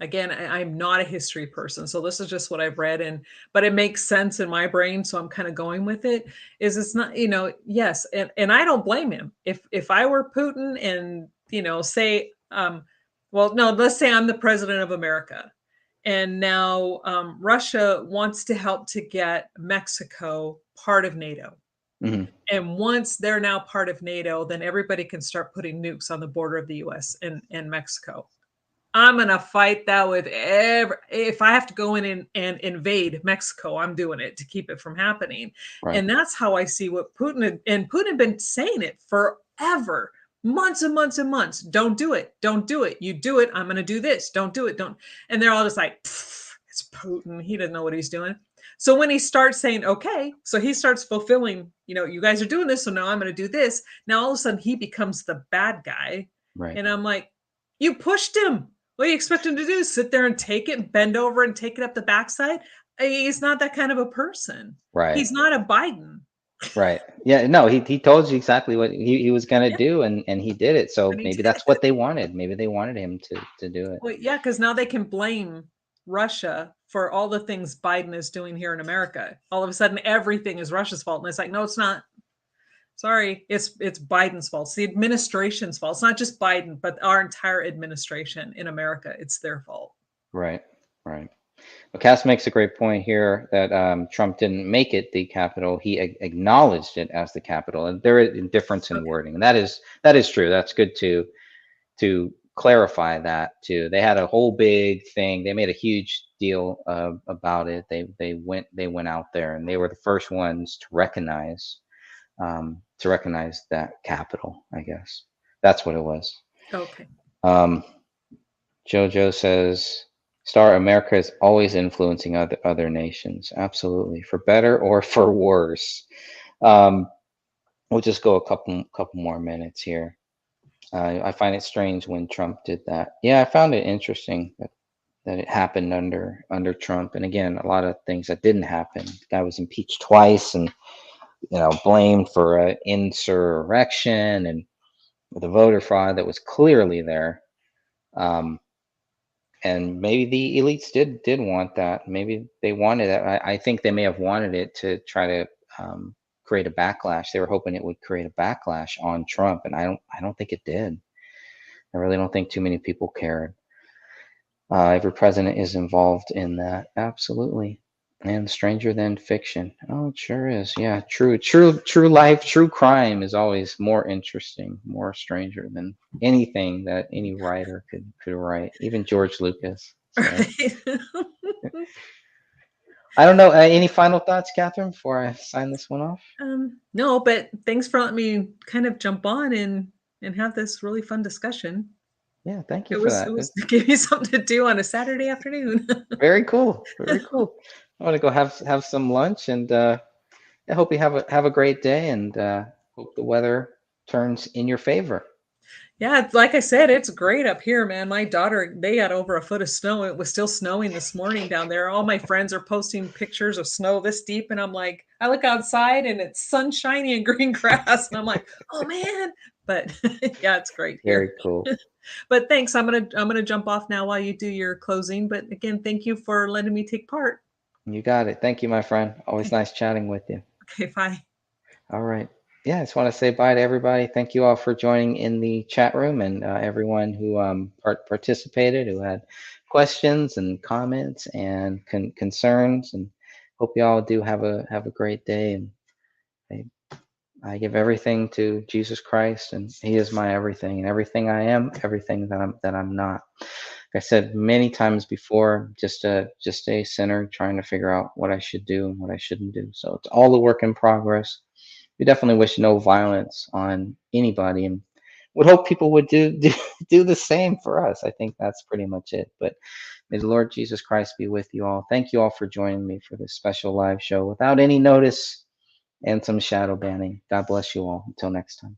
again, I'm not a history person, so this is just what I've read, and but it makes sense in my brain, so I'm kind of going with it. Is it's not, yes, and I don't blame him. If I were Putin, and say, well, no, let's say I'm the president of America, and now Russia wants to help to get Mexico part of NATO. Hmm. And once they're now part of NATO, then everybody can start putting nukes on the border of the US and Mexico. I'm going to fight that with if I have to go in and invade Mexico, I'm doing it to keep it from happening. Right. And that's how I see what Putin had been saying it forever, months and months and months. Don't do it. Don't do it. You do it, I'm going to do this. Don't do it. Don't. And they're all just like, it's Putin. He doesn't know what he's doing. So when he starts saying, okay, so he starts fulfilling, you guys are doing this, so now I'm going to do this. Now all of a sudden he becomes the bad guy. Right. And I'm like, you pushed him. What do you expect him to do? Sit there and take it, bend over and take it up the backside? He's not that kind of a person. Right. He's not a Biden. Right. Yeah. No, he told you exactly what he was going to Yeah. do, and he did it. So And he maybe did that's it. what they wanted. Maybe they wanted him to do it. Well, yeah, because now they can blame Russia for all the things Biden is doing here in America. All of a sudden, everything is Russia's fault. And it's like, no, it's not. Sorry, it's Biden's fault. It's the administration's fault. It's not just Biden, but our entire administration in America. It's their fault. Right. Right. Well, Cass makes a great point here that Trump didn't make it the capital. He acknowledged it as the capital, and there is a difference in Okay. wording, and that is true. That's good to clarify that too. They had a whole big thing. They made a huge deal about it. They went out there, and they were the first ones to recognize that capital. I guess that's what it was. Okay. Jojo says, "Star America is always influencing other nations. Absolutely, for better or for worse." Um, we'll just go a couple more minutes here. I find it strange when Trump did that. Yeah, I found it interesting that it happened under Trump. And again, a lot of things that didn't happen. The guy was impeached twice, and blamed for insurrection and the voter fraud that was clearly there. And maybe the elites did want that. Maybe they wanted it. I think they may have wanted it to try to create a backlash. They were hoping it would create a backlash on Trump, and I don't think it did. I really don't think too many people cared. Every president is involved in that, absolutely. And stranger than fiction. Oh, it sure is. Yeah, true life, true crime is always more interesting, more stranger than anything that any writer could write, even George Lucas. So, Right. I don't know. Any final thoughts, Catherine, before I sign this one off? No, but thanks for letting me kind of jump on and have this really fun discussion. Yeah, thank you It for was that. it was gave me something to do on a Saturday afternoon. Very cool. Very cool. I want to go have some lunch, and I hope you have a great day, and hope the weather turns in your favor. Yeah, like I said, it's great up here, man. My daughter, they had over a foot of snow. It was still snowing this morning down there. All my friends are posting pictures of snow this deep, and I'm like, I look outside and it's sunshiny and green grass, and I'm like, oh man. But yeah, it's great Very here. cool. But thanks. I'm gonna jump off now while you do your closing. But again, thank you for letting me take part. You got it. Thank you, my friend. Always Okay. nice chatting with you. Okay, bye. All right. Yeah, I just want to say bye to everybody. Thank you all for joining in the chat room, and everyone who participated, who had questions and comments and concerns. And hope you all do have a great day. And I give everything to Jesus Christ, and He is my everything, and everything I am, everything that I'm not. I said many times before, just a sinner trying to figure out what I should do and what I shouldn't do. So it's all a work in progress. We definitely wish no violence on anybody, and would hope people would do the same for us. I think that's pretty much it. But may the Lord Jesus Christ be with you all. Thank you all for joining me for this special live show without any notice and some shadow banning. God bless you all. Until next time.